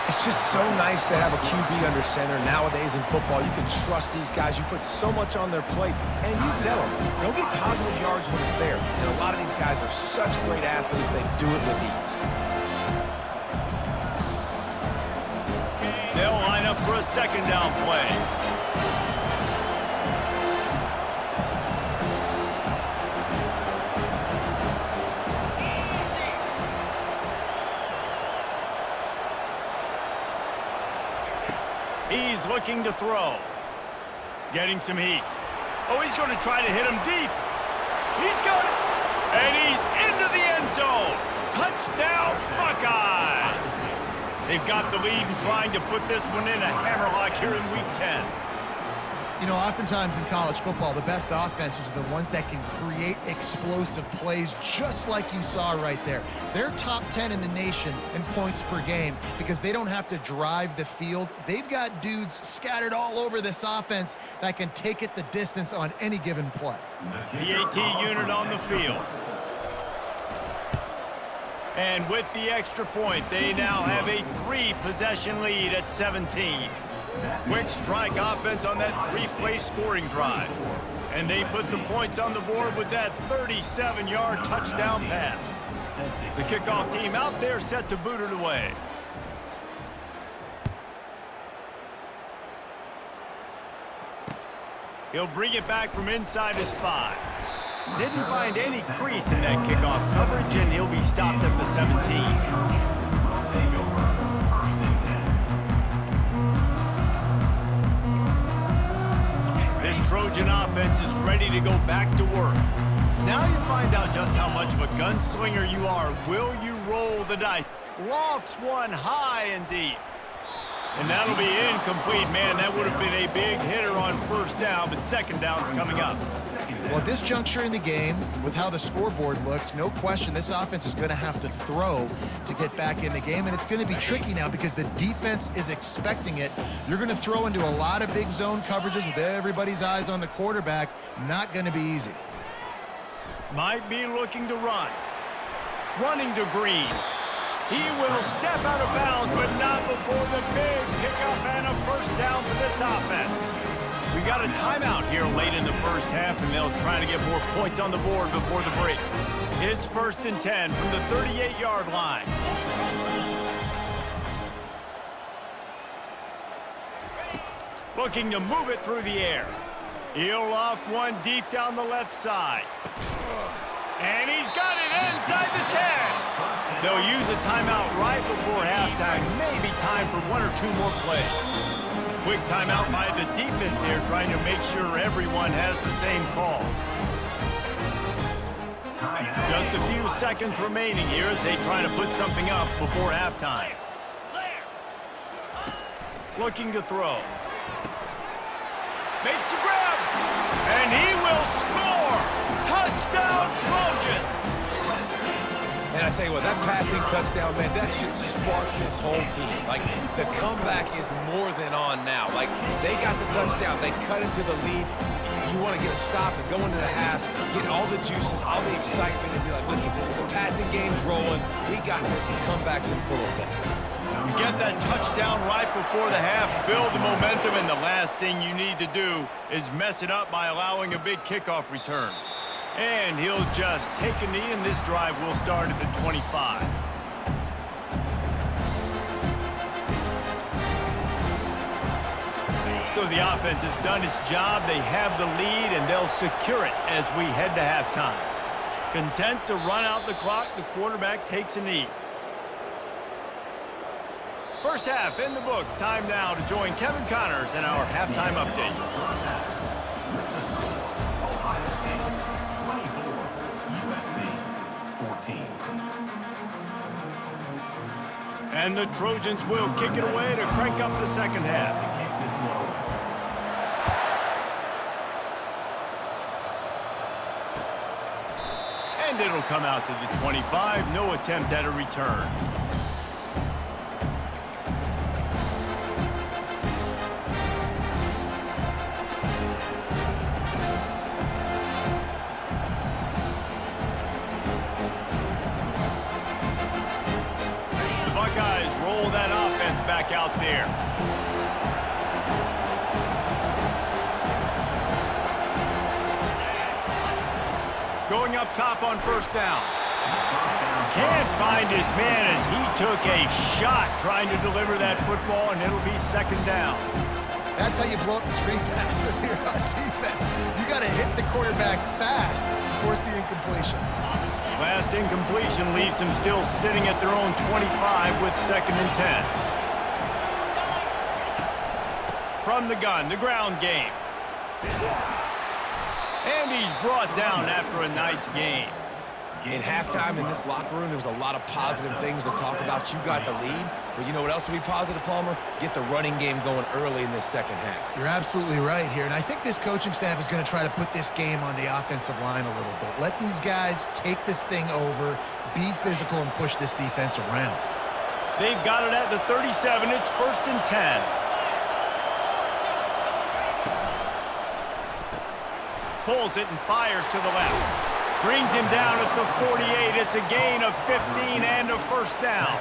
It's just so nice to have a QB under center. Nowadays in football, you can trust these guys. You put so much on their plate, and you tell them, they'll get positive yards when it's there. And a lot of these guys are such great athletes, they do it with ease. They'll line up for a 2nd down play. He's looking to throw. Getting some heat. Oh, he's going to try to hit him deep. He's got it. And he's into the end zone. Touchdown, Buckeyes. They've got the lead and trying to put this one in a hammerlock here in Week 10. You know, oftentimes in college football, the best offenses are the ones that can create explosive plays, just like you saw right there. They're top 10 in the nation in points per game because they don't have to drive the field. They've got dudes scattered all over this offense that can take it the distance on any given play. The AT unit on the field. And with the extra point, they now have a 3-possession lead at 17. Quick strike offense on that 3-play scoring drive. And they put the points on the board with that 37-yard touchdown pass. The kickoff team out there set to boot it away. He'll bring it back from inside his 5. Didn't find any crease in that kickoff coverage, and he'll be stopped at the 17. Trojan offense is ready to go back to work. Now you find out just how much of a gunslinger you are. Will you roll the dice? Lofts one high and deep. And that'll be incomplete. Man, that would have been a big hitter on 1st down, but 2nd down's coming up. Well, at this juncture in the game, with how the scoreboard looks, no question this offense is going to have to throw to get back in the game, and it's going to be tricky now because the defense is expecting it. You're going to throw into a lot of big zone coverages with everybody's eyes on the quarterback. Not going to be easy. Might be looking to run. Running to Green. He will step out of bounds, but not before the big pickup and a 1st down for this offense. We got a timeout here late in the first half, and they'll try to get more points on the board before the break. It's 1st and 10 from the 38-yard line. Looking to move it through the air. He'll loft one deep down the left side. And he's got it inside the 10. They'll use a timeout right before halftime. Maybe time for 1 or 2 more plays. Quick timeout by the defense there, trying to make sure everyone has the same call. Just a few seconds remaining here as they try to put something up before halftime. Looking to throw. Makes the grab. And he will score. Touchdown, Trojans. And I tell you what, that passing touchdown, man, that should spark this whole team. Like, the comeback is more than on now. Like, they got the touchdown. They cut into the lead. You want to get a stop and go into the half, get all the juices, all the excitement, and be like, listen, the passing game's rolling. We got this. The comeback's in full effect. You get that touchdown right before the half, build the momentum, and the last thing you need to do is mess it up by allowing a big kickoff return. And he'll just take a knee, and this drive will start at the 25. So the offense has done its job. They have the lead, and they'll secure it as we head to halftime. Content to run out the clock, the quarterback takes a knee. First half in the books. Time now to join Kevin Connors in our halftime update. Ohio State 24, USC 14. And the Trojans will kick it away to crank up the second half. And it'll come out to the 25. No attempt at a return. The Buckeyes roll that offense back out there. Going up top on first down. Can't find his man as he took a shot trying to deliver that football, and it'll be second down. That's how you blow up the screen pass if you're on defense. You got to hit the quarterback fast, force the incompletion. Last incompletion leaves them still sitting at their own 25 with 2nd and 10. From the gun, the ground game. And he's brought down after a nice game. In halftime, in this locker room, there was a lot of positive things to talk about. You got the lead, but you know what else would be positive, Palmer? Get the running game going early in this second half. You're absolutely right here, and I think this coaching staff is going to try to put this game on the offensive line a little bit. Let these guys take this thing over, be physical, and push this defense around. They've got it at the 37. It's 1st and 10. Pulls it and fires to the left. Brings him down at the 48. It's a gain of 15 and a first down.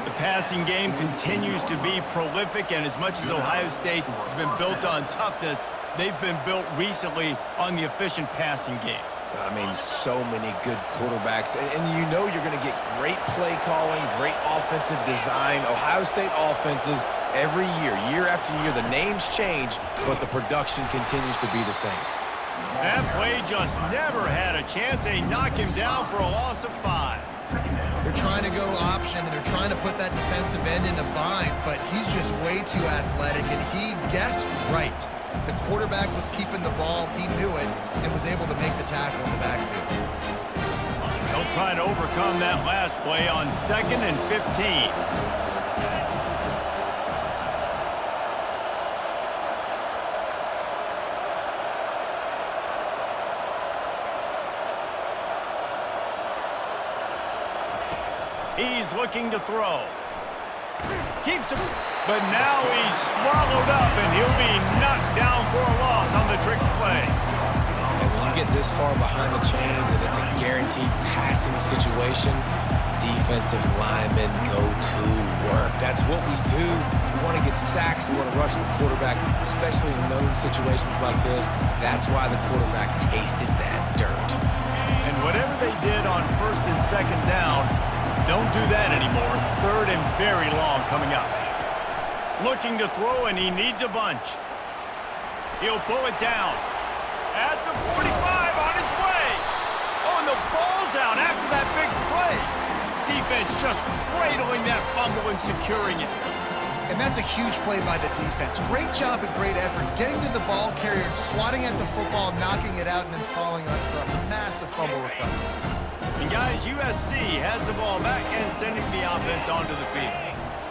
The passing game continues to be prolific, and as much as Ohio State has been built on toughness, they've been built recently on the efficient passing game. I mean, so many good quarterbacks, and you know you're going to get great play calling, great offensive design. Ohio State offenses every year after year, the names change, but the production continues to be the same. That play just never had a chance. They knock him down for a loss of 5. They're trying to go option, and they're trying to put that defensive end in a bind, but he's just way too athletic, and he guessed right. The quarterback was keeping the ball. He knew it and was able to make the tackle in the backfield. They'll try to overcome that last play on 2nd and 15. He's looking to throw. Keeps him, but now he's swallowed up, and he'll be knocked down for a loss on the trick play. And when you get this far behind the chains and it's a guaranteed passing situation, defensive linemen go to work. That's what we do. We want to get sacks. We want to rush the quarterback, especially in known situations like this. That's why the quarterback tasted that dirt. And whatever they did on 1st and 2nd down, don't do that anymore. 3rd and very long coming up. Looking to throw, and he needs a bunch. He'll pull it down. At the 45, on its way. Oh, and the ball's out after that big play. Defense just cradling that fumble and securing it. And that's a huge play by the defense. Great job and great effort getting to the ball carrier, swatting at the football, knocking it out, and then falling on for a massive fumble recovery. And guys, USC has the ball back and sending the offense onto the field.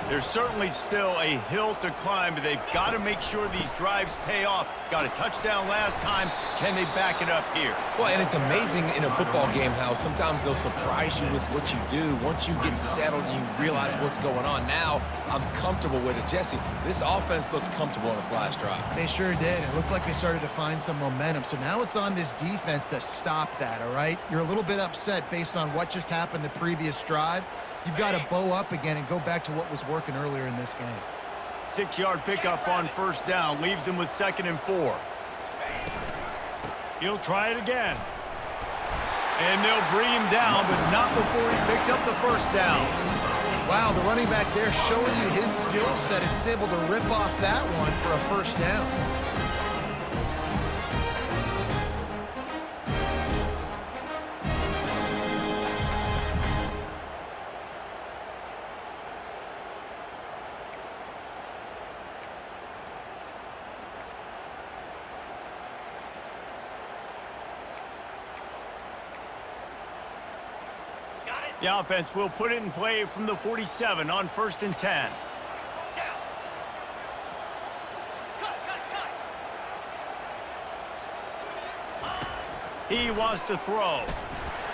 There's certainly still a hill to climb, but they've got to make sure these drives pay off. Got a touchdown last time. Can they back it up here? Well, and it's amazing in a football game how sometimes they'll surprise you with what you do. Once you get settled and you realize what's going on, now I'm comfortable with it. Jesse, this offense looked comfortable on its last drive. They sure did. It looked like they started to find some momentum. So now it's on this defense to stop that, all right? You're a little bit upset based on what just happened the previous drive. You've got to bow up again and go back to what was working earlier in this game. 6-yard pickup on 1st down. Leaves him with 2nd and 4. He'll try it again. And they'll bring him down, but not before he picks up the 1st down. Wow, the running back there showing you his skill set as he's able to rip off that one for a first down. The offense will put it in play from the 47 on 1st and 10. He wants to throw.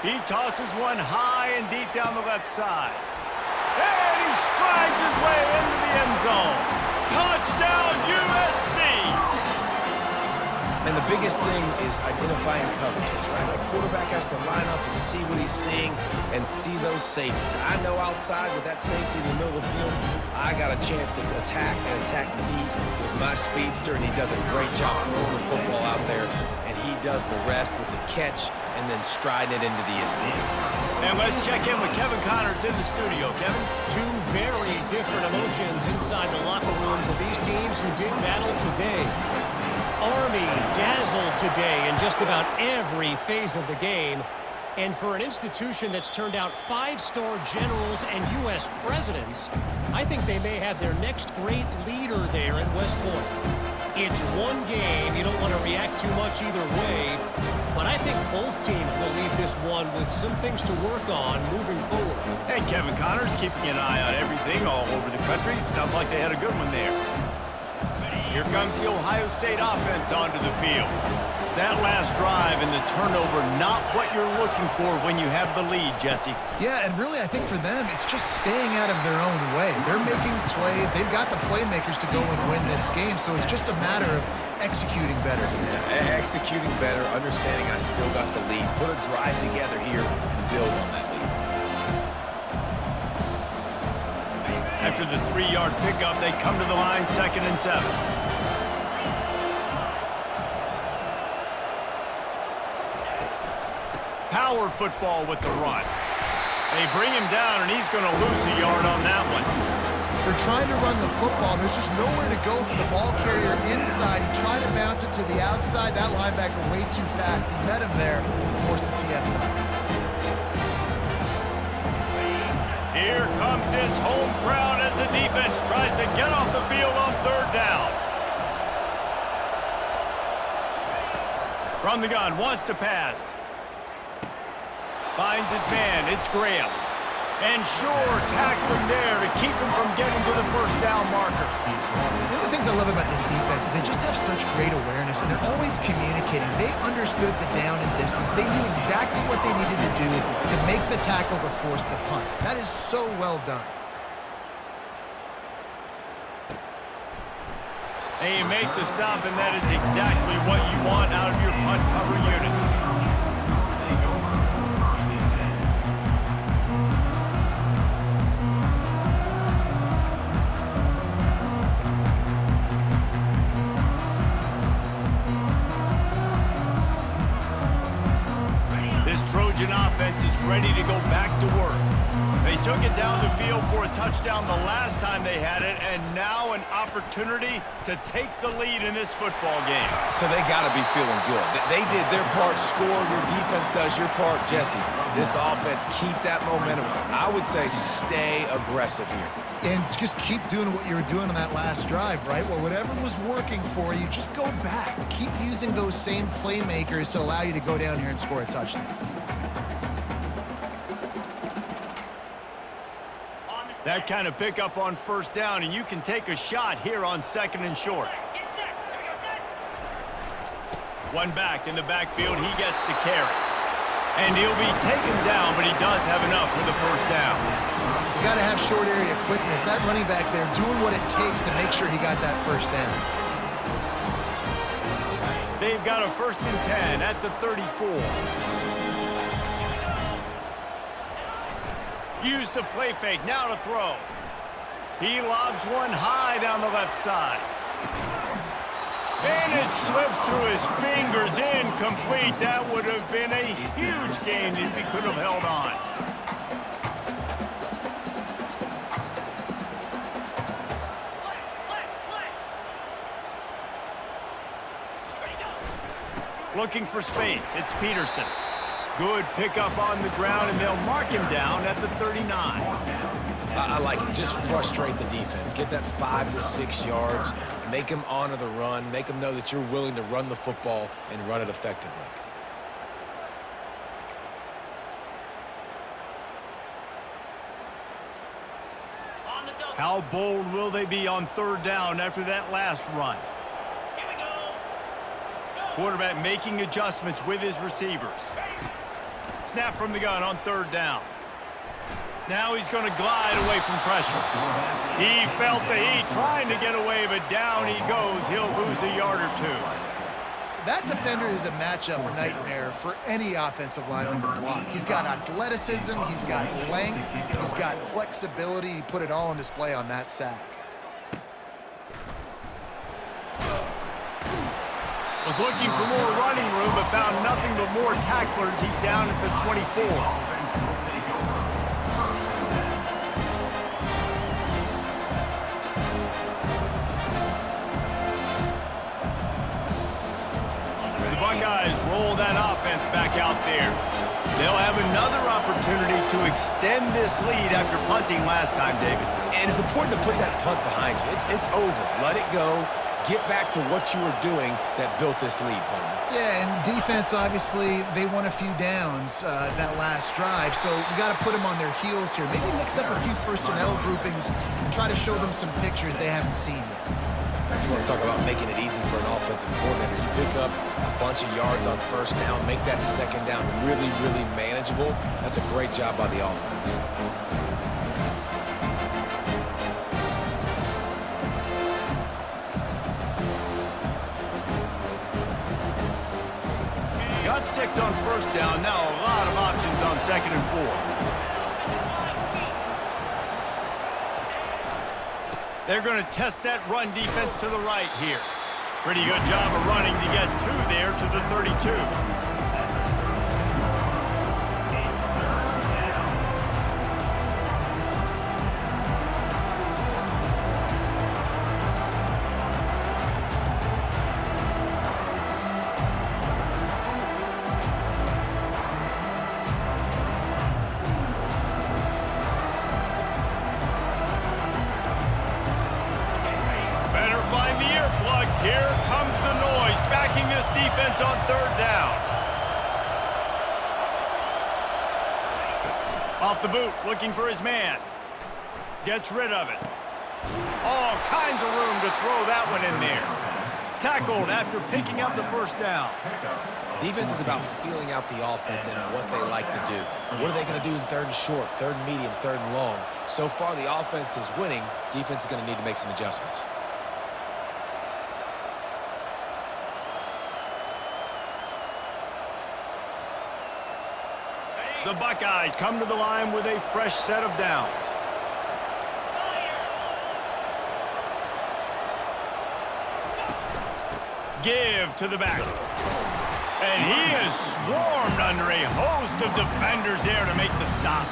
He tosses one high and deep down the left side. And he strides his way into the end zone. Touchdown, USC! And the biggest thing is identifying coverages, right? A quarterback has to line up and see what he's seeing and see those safeties. I know outside with that safety in the middle of the field, I got a chance to attack and attack deep with my speedster, and he does a great job throwing the football out there, and he does the rest with the catch and then striding it into the end zone. And let's check in with Kevin Connors in the studio. Kevin? Two very different emotions inside the locker rooms of these teams who did battle today. Army dazzled today in just about every phase of the game. And for an institution that's turned out 5-star generals and U.S. presidents, I think they may have their next great leader there at West Point. It's one game. You don't want to react too much either way. But I think both teams will leave this one with some things to work on moving forward. And Kevin Connors keeping an eye on everything all over the country. Sounds like they had a good one there. Here comes the Ohio State offense onto the field. That last drive and the turnover, not what you're looking for when you have the lead, Jesse. Yeah, and really I think for them, it's just staying out of their own way. They're making plays. They've got the playmakers to go and win this game, so it's just a matter of executing better. Yeah, executing better, understanding I still got the lead. Put a drive together here and build on that lead. After the 3-yard pickup, they come to the line 2nd and 7. Power football with the run. They bring him down, and he's going to lose a yard on that one. They're trying to run the football. There's just nowhere to go for the ball carrier inside. He tried to bounce it to the outside. That linebacker way too fast. He met him there and forced the TFL. Here comes his home crowd as the defense tries to get off the field on 3rd down. From the gun, wants to pass. Finds his man, it's Graham. And sure, tackling there to keep him from getting to the 1st down marker. One of the things I love about this defense is they just have such great awareness, and they're always communicating. They understood the down and distance. They knew exactly what they needed to do to make the tackle to force the punt. That is so well done. They make the stop, and that is exactly what you want out of your punt cover unit. Trojan offense is ready to go back to work. They took it down the field for a touchdown the last time they had it, and now an opportunity to take the lead in this football game. So they got to be feeling good. They did their part, score. Your defense does your part, Jesse. This offense, keep that momentum. I would say stay aggressive here. And just keep doing what you were doing on that last drive, right? Well, whatever was working for you, just go back. Keep using those same playmakers to allow you to go down here and score a touchdown. That kind of pickup on 1st down, and you can take a shot here on 2nd and short. One back in the backfield, he gets to carry. And he'll be taken down, but he does have enough for the 1st down. You got to have short area quickness. That running back there doing what it takes to make sure he got that 1st down. They've got a 1st and 10 at the 34. Use the play fake, now to throw. He lobs one high down the left side. And it slips through his fingers, incomplete. That would have been a huge gain if he could have held on. Looking for space. It's Peterson. Good pickup on the ground, and they'll mark him down at the 39. I like it. Just frustrate the defense. Get that 5 to 6 yards. Make them honor the run. Make them know that you're willing to run the football and run it effectively. How bold will they be on third down after that last run? Quarterback making adjustments with his receivers. Snap from the gun on third down. Now he's going to glide away from pressure. He felt the heat trying to get away, but down he goes. He'll lose a yard or two. That defender is a matchup nightmare for any offensive lineman to block. He's got athleticism, he's got length, he's got flexibility. He put it all on display on that sack. Was looking for more running room, but found nothing but more tacklers. He's down at the 24. Buckeyes roll that offense back out there. They'll have another opportunity to extend this lead after punting last time, David. And it's important to put that punt behind you. It's over. Let it go. Get back to what you were doing that built this lead, partner. Yeah, and defense, obviously, they won a few downs that last drive, so we got to put them on their heels here. Maybe mix up a few personnel groupings and try to show them some pictures they haven't seen yet. You want to talk about making it easy for an offensive coordinator. You pick up a bunch of yards on first down, make that second down really, really manageable. That's a great job by the offense. Got 6 on first down. Now a lot of options on second and 4. They're going to test that run defense to the right here. Pretty good job of running to get 2 there to the 32. Here comes the noise, backing this defense on third down. Off the boot, looking for his man. Gets rid of it. All kinds of room to throw that one in there. Tackled after picking up the first down. Defense is about feeling out the offense and what they like to do. What are they going to do in third and short, third and medium, third and long? So far, the offense is winning. Defense is going to need to make some adjustments. The Buckeyes come to the line with a fresh set of downs. Give to the back. And he is swarmed under a host of defenders there to make the stop.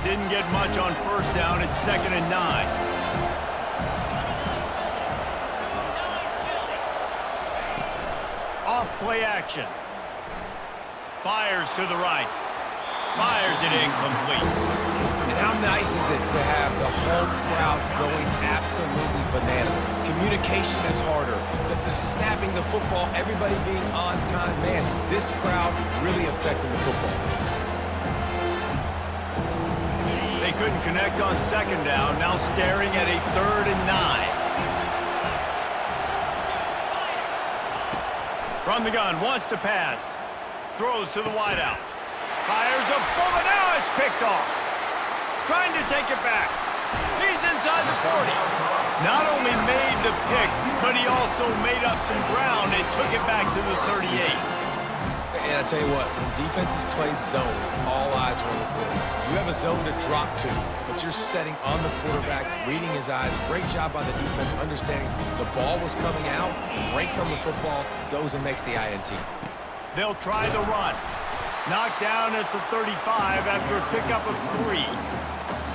Didn't get much on first down. It's 2nd and 9. Off-play action. Fires to the right. Fires it incomplete. And how nice is it to have the whole crowd going absolutely bananas? Communication is harder. The snapping the football, everybody being on time. Man, this crowd really affecting the football game. They couldn't connect on second down. Now staring at a 3rd and 9. From the gun, wants to pass. Throws to the wideout. Fires a bullet. Now it's picked off. Trying to take it back. He's inside the 40. Not only made the pick, but he also made up some ground and took it back to the 38. And I tell you what, when defenses play zone, all eyes are on the quarterback. You have a zone to drop to, but you're setting on the quarterback, reading his eyes. Great job by the defense, understanding the ball was coming out, breaks on the football, goes and makes the INT. They'll try the run. Knocked down at the 35 after a pickup of 3.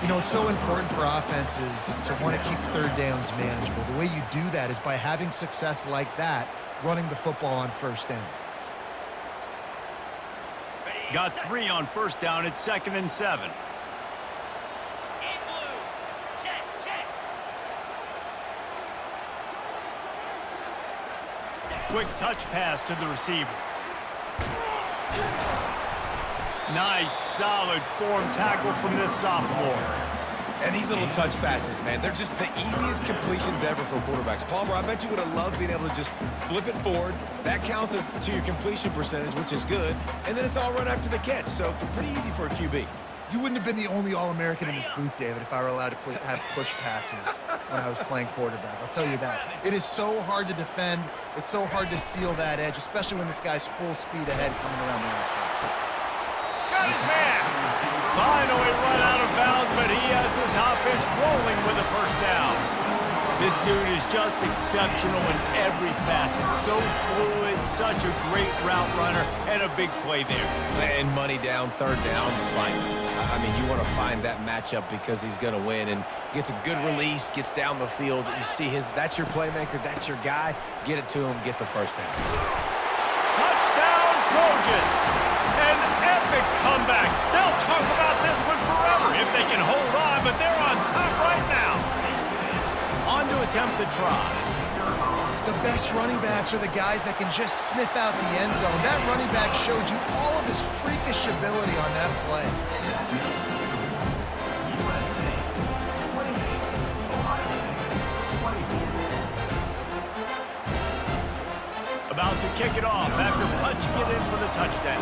You know, it's so important for offenses to want to keep third downs manageable. The way you do that is by having success like that, running the football on first down. Got 3 on first down. It's 2nd and 7. Quick touch pass to the receiver. Nice, solid form tackle from this sophomore. And these little touch passes, man, they're just the easiest completions ever for quarterbacks. Palmer, I bet you would have loved being able to just flip it forward. That counts as to your completion percentage, which is good. And then it's all run after the catch, so pretty easy for a QB. You wouldn't have been the only All-American in this booth, David, if I were allowed to have push passes when I was playing quarterback. I'll tell you that. It is so hard to defend. It's so hard to seal that edge, especially when this guy's full speed ahead coming around the outside. Got his man. Finally run out of bounds, but he has his offense rolling with a first down. This dude is just exceptional in every facet. So fluid, such a great route runner, and a big play there. And money down, third down, finally. I mean, you want to find that matchup because he's going to win, and gets a good release, gets down the field. You see that's your playmaker, that's your guy. Get it to him, get the first down. Touchdown, Trojans! An epic comeback. They'll talk about this one forever if they can hold on, but they're on top right now. On to attempt the try. The best running backs are the guys that can just sniff out the end zone. That running back showed you all of his freakish ability on that play. About to kick it off after punching it in for the touchdown.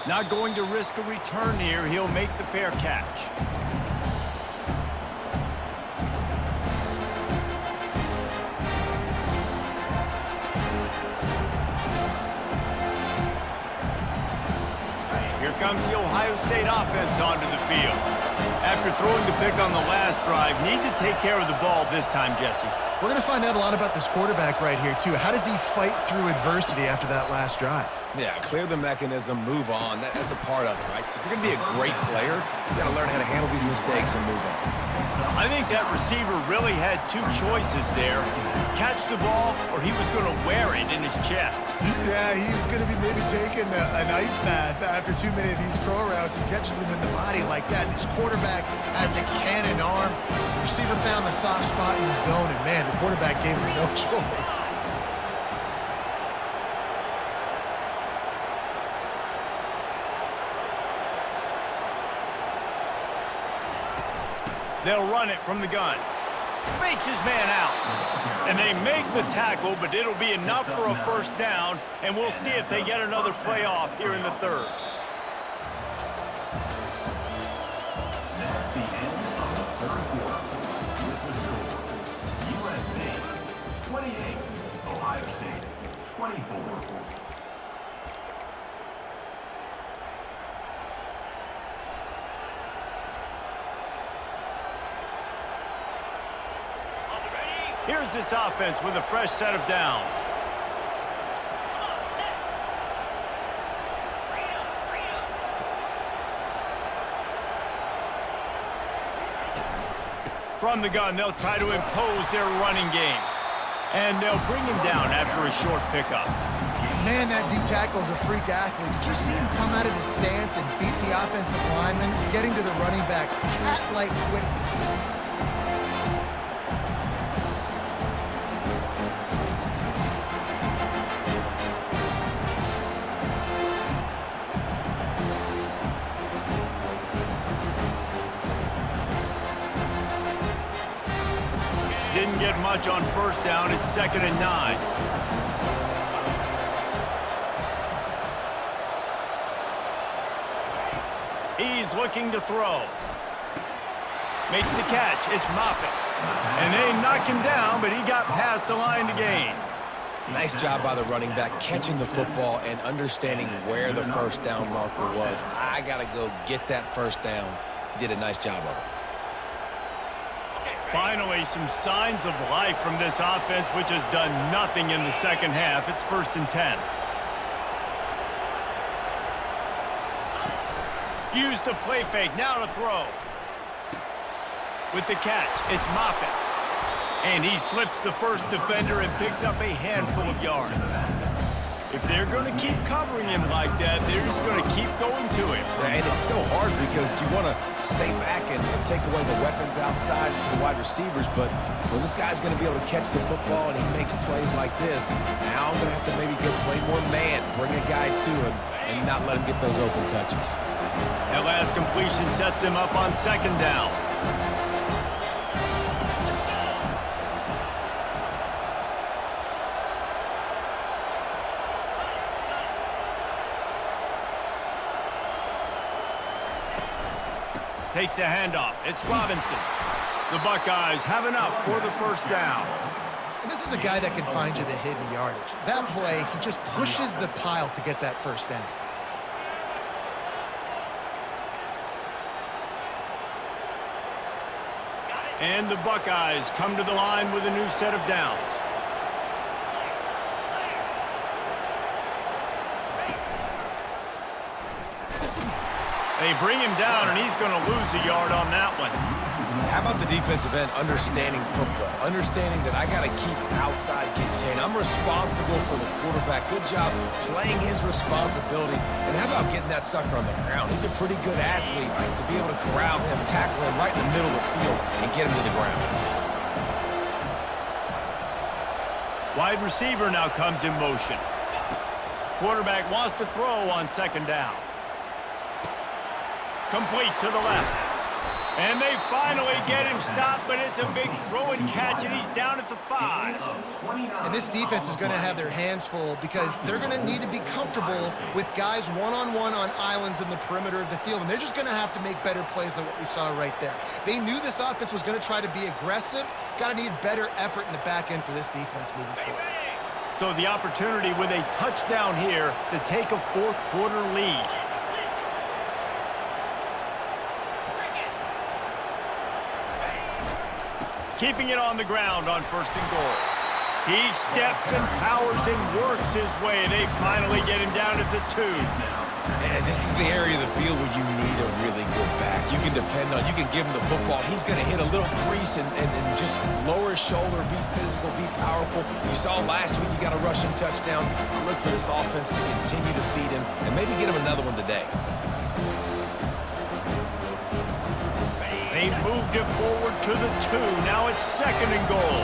Not going to risk a return here. He'll make the fair catch. Here comes the Ohio State offense onto the field. After throwing the pick on the last drive, need to take care of the ball this time, Jesse. We're going to find out a lot about this quarterback right here, too. How does he fight through adversity after that last drive? Yeah, clear the mechanism, move on. That's a part of it, right? If you're going to be a great player, you got to learn how to handle these mistakes and move on. I think that receiver really had 2 choices there. Catch the ball, or he was going to wear it in his chest. Yeah, he's going to be maybe taking an ice bath after too many of these throw routes. He catches them in the body like that. This quarterback has a cannon arm. The receiver found the soft spot in the zone, and man, the quarterback gave him no choice. They'll run it from the gun. Fakes his man out. And they make the tackle, but it'll be enough for a first down, and we'll see if they get another play off here in the third. That's the end of the third quarter. With the score, USC 28, Ohio State 24. Here's this offense with a fresh set of downs. From the gun, they'll try to impose their running game. And they'll bring him down after a short pickup. Man, that D tackle is a freak athlete. Did you see him come out of his stance and beat the offensive lineman, getting to the running back? Cat-like quickness. Didn't get much on first down. It's 2nd and 9. He's looking to throw. Makes the catch. It's Moffitt. And they knock him down, but he got past the line to gain. Nice job by the running back catching the football and understanding where the first down marker was. I got to go get that first down. He did a nice job of it. Finally, some signs of life from this offense, which has done nothing in the second half. It's 1st and 10. Use the play fake, now to throw. With the catch, it's Moffitt. And he slips the first defender and picks up a handful of yards. If they're going to keep covering him like that, they're just going to keep going to him. Yeah, and it's so hard because you want to stay back and take away the weapons outside the wide receivers, but when this guy's going to be able to catch the football and he makes plays like this, now I'm going to have to maybe go play more man, bring a guy to him, and not let him get those open touches. That last completion sets him up on second down. Takes the handoff. It's Robinson. The Buckeyes have enough for the first down. And this is a guy that can find you the hidden yardage. That play, he just pushes the pile to get that first down. And the Buckeyes come to the line with a new set of downs. They bring him down, and he's going to lose a yard on that one. How about the defensive end understanding football, understanding that I got to keep outside contained. I'm responsible for the quarterback. Good job playing his responsibility. And how about getting that sucker on the ground? He's a pretty good athlete to be able to corral him, tackle him right in the middle of the field, and get him to the ground. Wide receiver now comes in motion. Quarterback wants to throw on second down. Complete to the left. And they finally get him stopped, but it's a big throw and catch, and he's down at the 5. And this defense is going to have their hands full because they're going to need to be comfortable with guys one-on-one on islands in the perimeter of the field, and they're just going to have to make better plays than what we saw right there. They knew this offense was going to try to be aggressive. Got to need better effort in the back end for this defense moving forward. So the opportunity with a touchdown here to take a fourth quarter lead. Keeping it on the ground on first and goal. He steps and powers and works his way. They finally get him down at the 2. And this is the area of the field where you need a really good back. You can depend on, you can give him the football. He's going to hit a little crease and just lower his shoulder, be physical, be powerful. You saw last week you got a rushing touchdown. Look for this offense to continue to feed him and maybe get him another one today. They moved it forward to the 2. Now it's second and goal.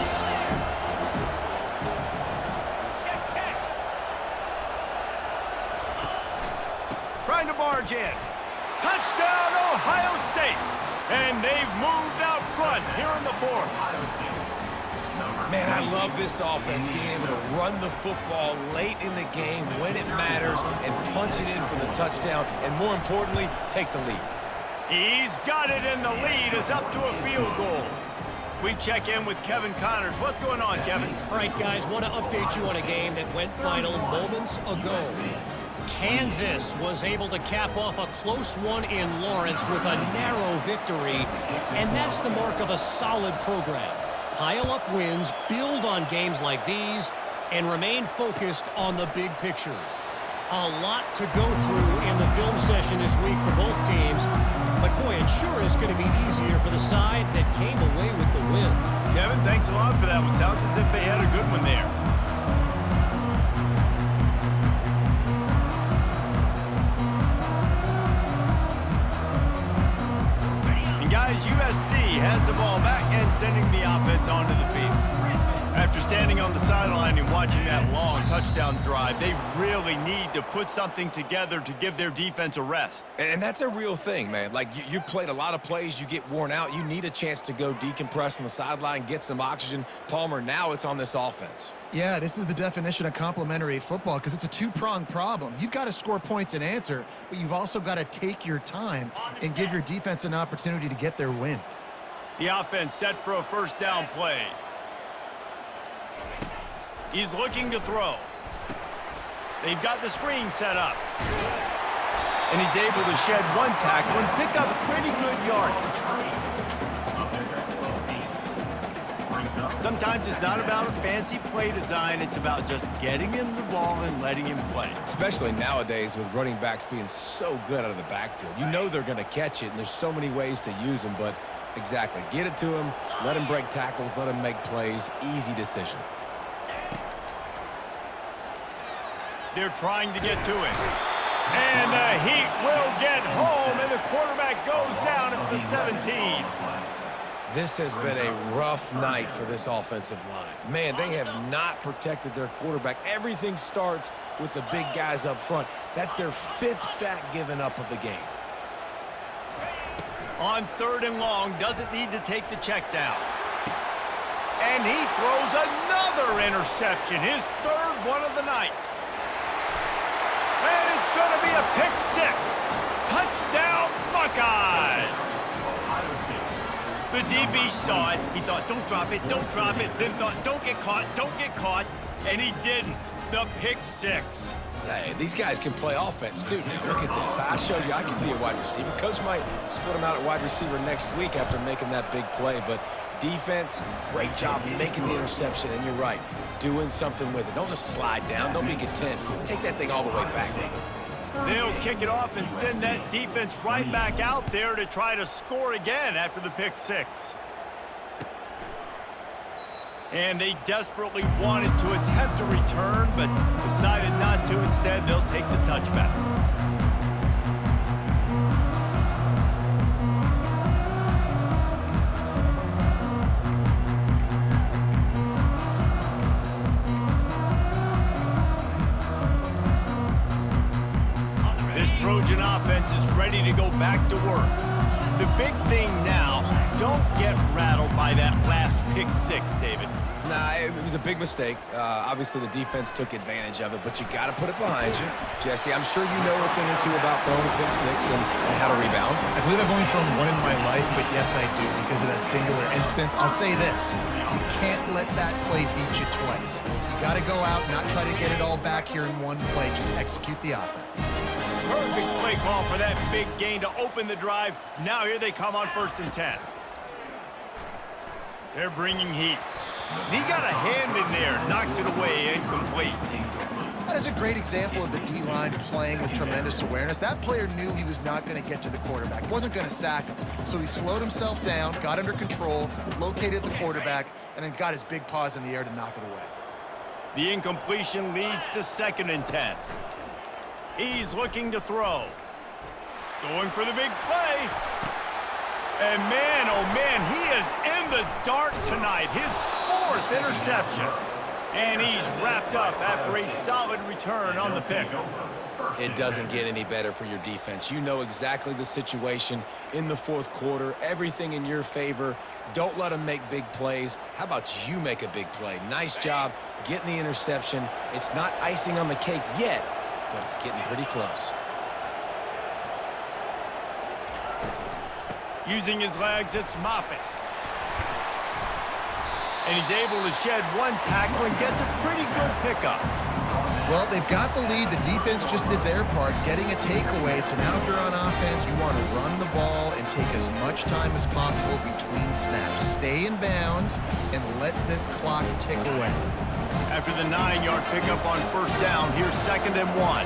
Trying to barge in. Touchdown, Ohio State. And they've moved out front here in the 4th. Man, I love this offense, being able to run the football late in the game when it matters and punch it in for the touchdown, and more importantly, take the lead. He's got it, and the lead is up to a field goal. We check in with Kevin Connors. What's going on, Kevin? All right, guys, want to update you on a game that went final moments ago. Kansas was able to cap off a close one in Lawrence with a narrow victory, and that's the mark of a solid program. Pile up wins, build on games like these, and remain focused on the big picture. A lot to go through in the film session this week for both teams, but boy, it sure is going to be easier for the side that came away with the win. Kevin, thanks a lot for that one. Sounds as if they had a good one there. And guys, USC has the ball back and sending the offense onto the field. After standing on the sideline and watching that long touchdown drive, they really need to put something together to give their defense a rest. And that's a real thing, man. Like, you played a lot of plays, you get worn out, you need a chance to go decompress on the sideline, get some oxygen. Palmer, now it's on this offense. Yeah, this is the definition of complementary football because it's a two-pronged problem. You've got to score points and answer, but you've also got to take your time and give your defense an opportunity to get their win. The offense set for a first down play. He's looking to throw. They've got the screen set up. And he's able to shed one tackle and pick up pretty good yardage. Sometimes it's not about a fancy play design. It's about just getting him the ball and letting him play. Especially nowadays with running backs being so good out of the backfield. You know they're going to catch it, and there's so many ways to use them. But exactly, get it to him, let him break tackles, let him make plays. Easy decision. They're trying to get to him. And the Heat will get home, and the quarterback goes down at the 17. This has been a rough night for this offensive line. Man, they have not protected their quarterback. Everything starts with the big guys up front. That's their 5th sack given up of the game. On 3rd and long, doesn't need to take the check down. And he throws another interception, his 3rd one of the night. And it's going to be a pick 6. Touchdown, Buckeyes! The DB saw it. He thought, don't drop it, don't drop it. Then thought, don't get caught. And he didn't. The pick 6. Hey, these guys can play offense, too. Now, look at this. I showed you I can be a wide receiver. Coach might split him out at wide receiver next week after making that big play. But defense, great job making the interception. And you're right, doing something with it. Don't just slide down. Don't be content. Take that thing all the way back. They'll kick it off and send that defense right back out there to try to score again after the pick 6. And they desperately wanted to attempt a return, but decided not to. Instead, they'll take the touchback. This Trojan offense is ready to go back to work. The big thing now, don't get rattled by that last pick 6, David. Nah, it was a big mistake. Obviously, the defense took advantage of it, but you got to put it behind you. Jesse, I'm sure you know a thing or two about throwing a pick 6 and how to rebound. I believe I've only thrown one in my life, but yes, I do because of that singular instance. I'll say this. You can't let that play beat you twice. You got to go out, not try to get it all back here in one play. Just execute the offense. Perfect play call for that big gain to open the drive. Now here they come on 1st and 10. They're bringing heat. He got a hand in there, knocks it away, incomplete. That is a great example of the D-line playing with tremendous awareness. That player knew he was not going to get to the quarterback, wasn't going to sack him. So he slowed himself down, got under control, located the quarterback, and then got his big paws in the air to knock it away. The incompletion leads to 2nd and 10. He's looking to throw. Going for the big play. And man, oh man, he is in the dark tonight. His 4th interception. And he's wrapped up after a solid return on the pick. It doesn't get any better for your defense. You know exactly the situation in the 4th quarter. Everything in your favor. Don't let them make big plays. How about you make a big play? Nice job getting the interception. It's not icing on the cake yet, but it's getting pretty close. Using his legs, it's Moffitt. And he's able to shed one tackle and gets a pretty good pickup. Well, they've got the lead. The defense just did their part, getting a takeaway. So now if you're on offense, you want to run the ball and take as much time as possible between snaps. Stay in bounds and let this clock tick away. After the 9-yard pickup on 1st down, here's 2nd and 1.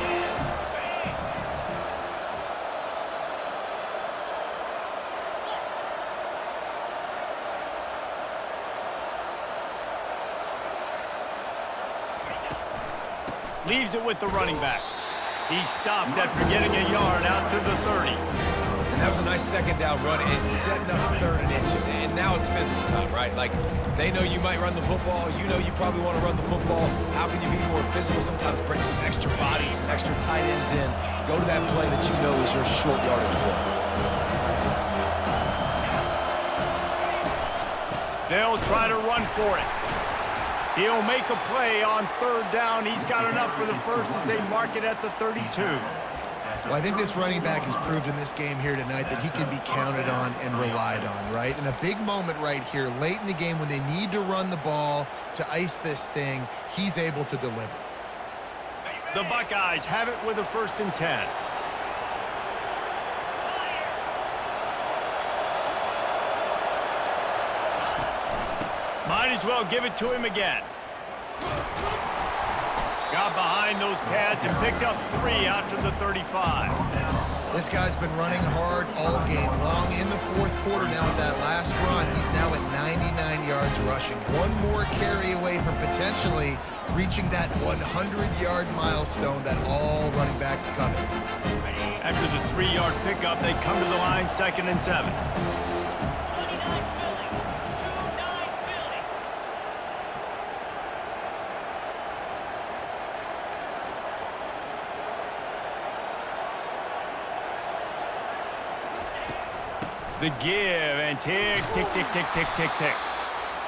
Leaves it with the running back. He stopped after getting a yard out to the 30. And that was a nice 2nd down run. It's setting up 3rd and inches. And now it's physical time, right? Like, they know you might run the football. You know you probably want to run the football. How can you be more physical? Sometimes bring some extra bodies, some extra tight ends in. Go to that play that you know is your short yardage play. They'll try to run for it. He'll make a play on 3rd down. He's got enough for the 1st as they mark it at the 32. Well, I think this running back has proved in this game here tonight that he can be counted on and relied on, right? And a big moment right here, late in the game when they need to run the ball to ice this thing, he's able to deliver. The Buckeyes have it with a 1st and 10. Might as well give it to him again. Got behind those pads and picked up 3 out to the 35. This guy's been running hard all game long in the fourth quarter. Now with that last run, he's now at 99 yards rushing. One more carry away from potentially reaching that 100-yard milestone that all running backs covet. After the 3-yard pickup, they come to the line 2nd and 7. The give and tick, tick, tick, tick, tick, tick, tick.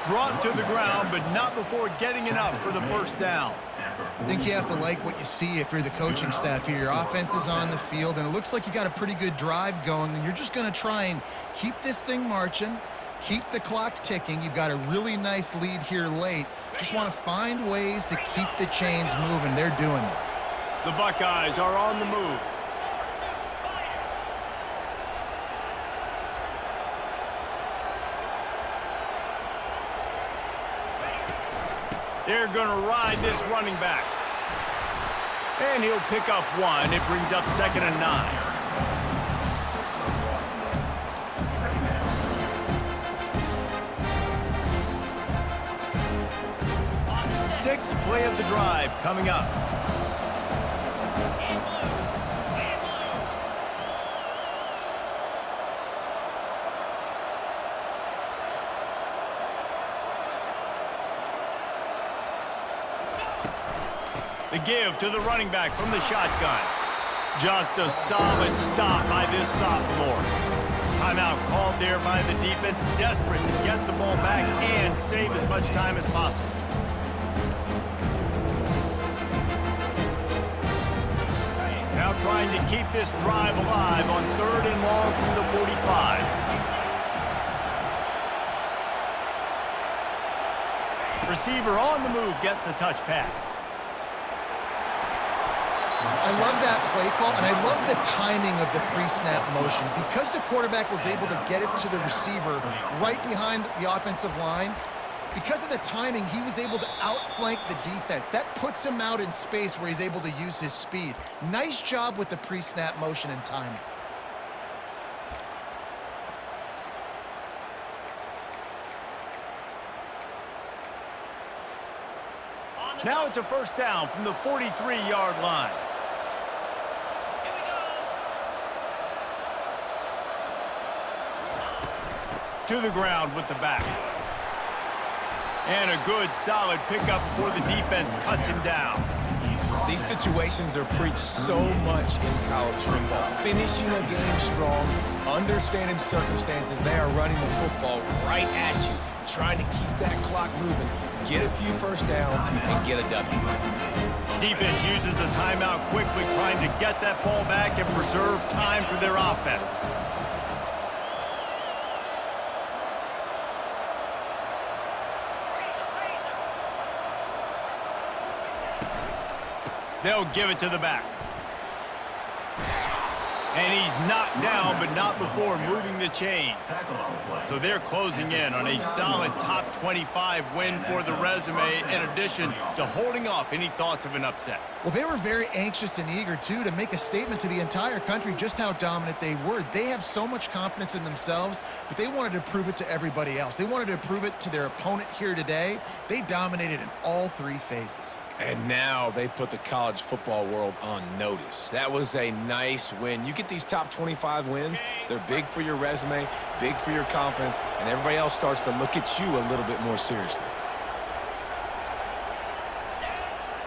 Brought to the ground, but not before getting enough for the first down. I think you have to like what you see if you're the coaching staff here. Your offense is on the field, and it looks like you got a pretty good drive going, and you're just going to try and keep this thing marching, keep the clock ticking. You've got a really nice lead here late. Just want to find ways to keep the chains moving. They're doing that. The Buckeyes are on the move. They're going to ride this running back. And he'll pick up 1. It brings up 2nd and 9. Sixth play of the drive coming up. The give to the running back from the shotgun. Just a solid stop by this sophomore. Timeout called there by the defense, desperate to get the ball back and save as much time as possible. Now trying to keep this drive alive on 3rd and long from the 45. Receiver on the move gets the touch pass. I love that play call, and I love the timing of the pre-snap motion. Because the quarterback was able to get it to the receiver right behind the offensive line, because of the timing, he was able to outflank the defense. That puts him out in space where he's able to use his speed. Nice job with the pre-snap motion and timing. Now it's a first down from the 43-yard line. To the ground with the back. And a good, solid pickup before the defense cuts him down. These situations are preached so much in college football. Finishing a game strong, understanding circumstances. They are running the football right at you, trying to keep that clock moving, get a few first downs, and get a W. Defense uses a timeout quickly, trying to get that ball back and preserve time for their offense. They'll give it to the back. And he's knocked down, but not before moving the chains. So they're closing in on a solid top 25 win for the resume, in addition to holding off any thoughts of an upset. Well, they were very anxious and eager, too, to make a statement to the entire country just how dominant they were. They have so much confidence in themselves, but they wanted to prove it to everybody else. They wanted to prove it to their opponent here today. They dominated in all 3 phases. And now they put the college football world on notice. That was a nice win. You get these top 25 wins, they're big for your resume, big for your confidence, and everybody else starts to look at you a little bit more seriously.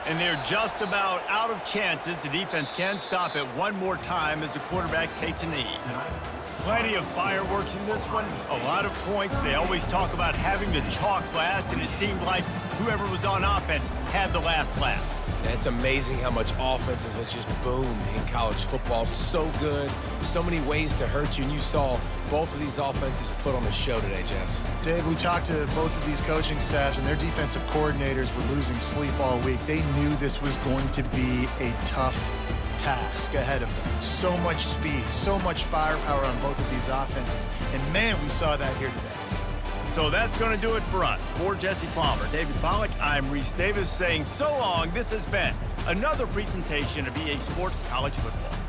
And they're just about out of chances. The defense can stop it one more time as the quarterback takes a knee. Plenty of fireworks in this one, a lot of points. They always talk about having the chalk last, and it seemed like whoever was on offense had the last laugh. And it's amazing how much offenses have just boomed in college football. So good, so many ways to hurt you, and you saw both of these offenses put on the show today, Jess. Dave, we talked to both of these coaching staffs, and their defensive coordinators were losing sleep all week. They knew this was going to be a tough task ahead of them. So much speed, so much firepower on both of these offenses. And man, we saw that here today. So that's going to do it for us. For Jesse Palmer, David Pollack, I'm Reese Davis saying so long. This has been another presentation of EA Sports College Football.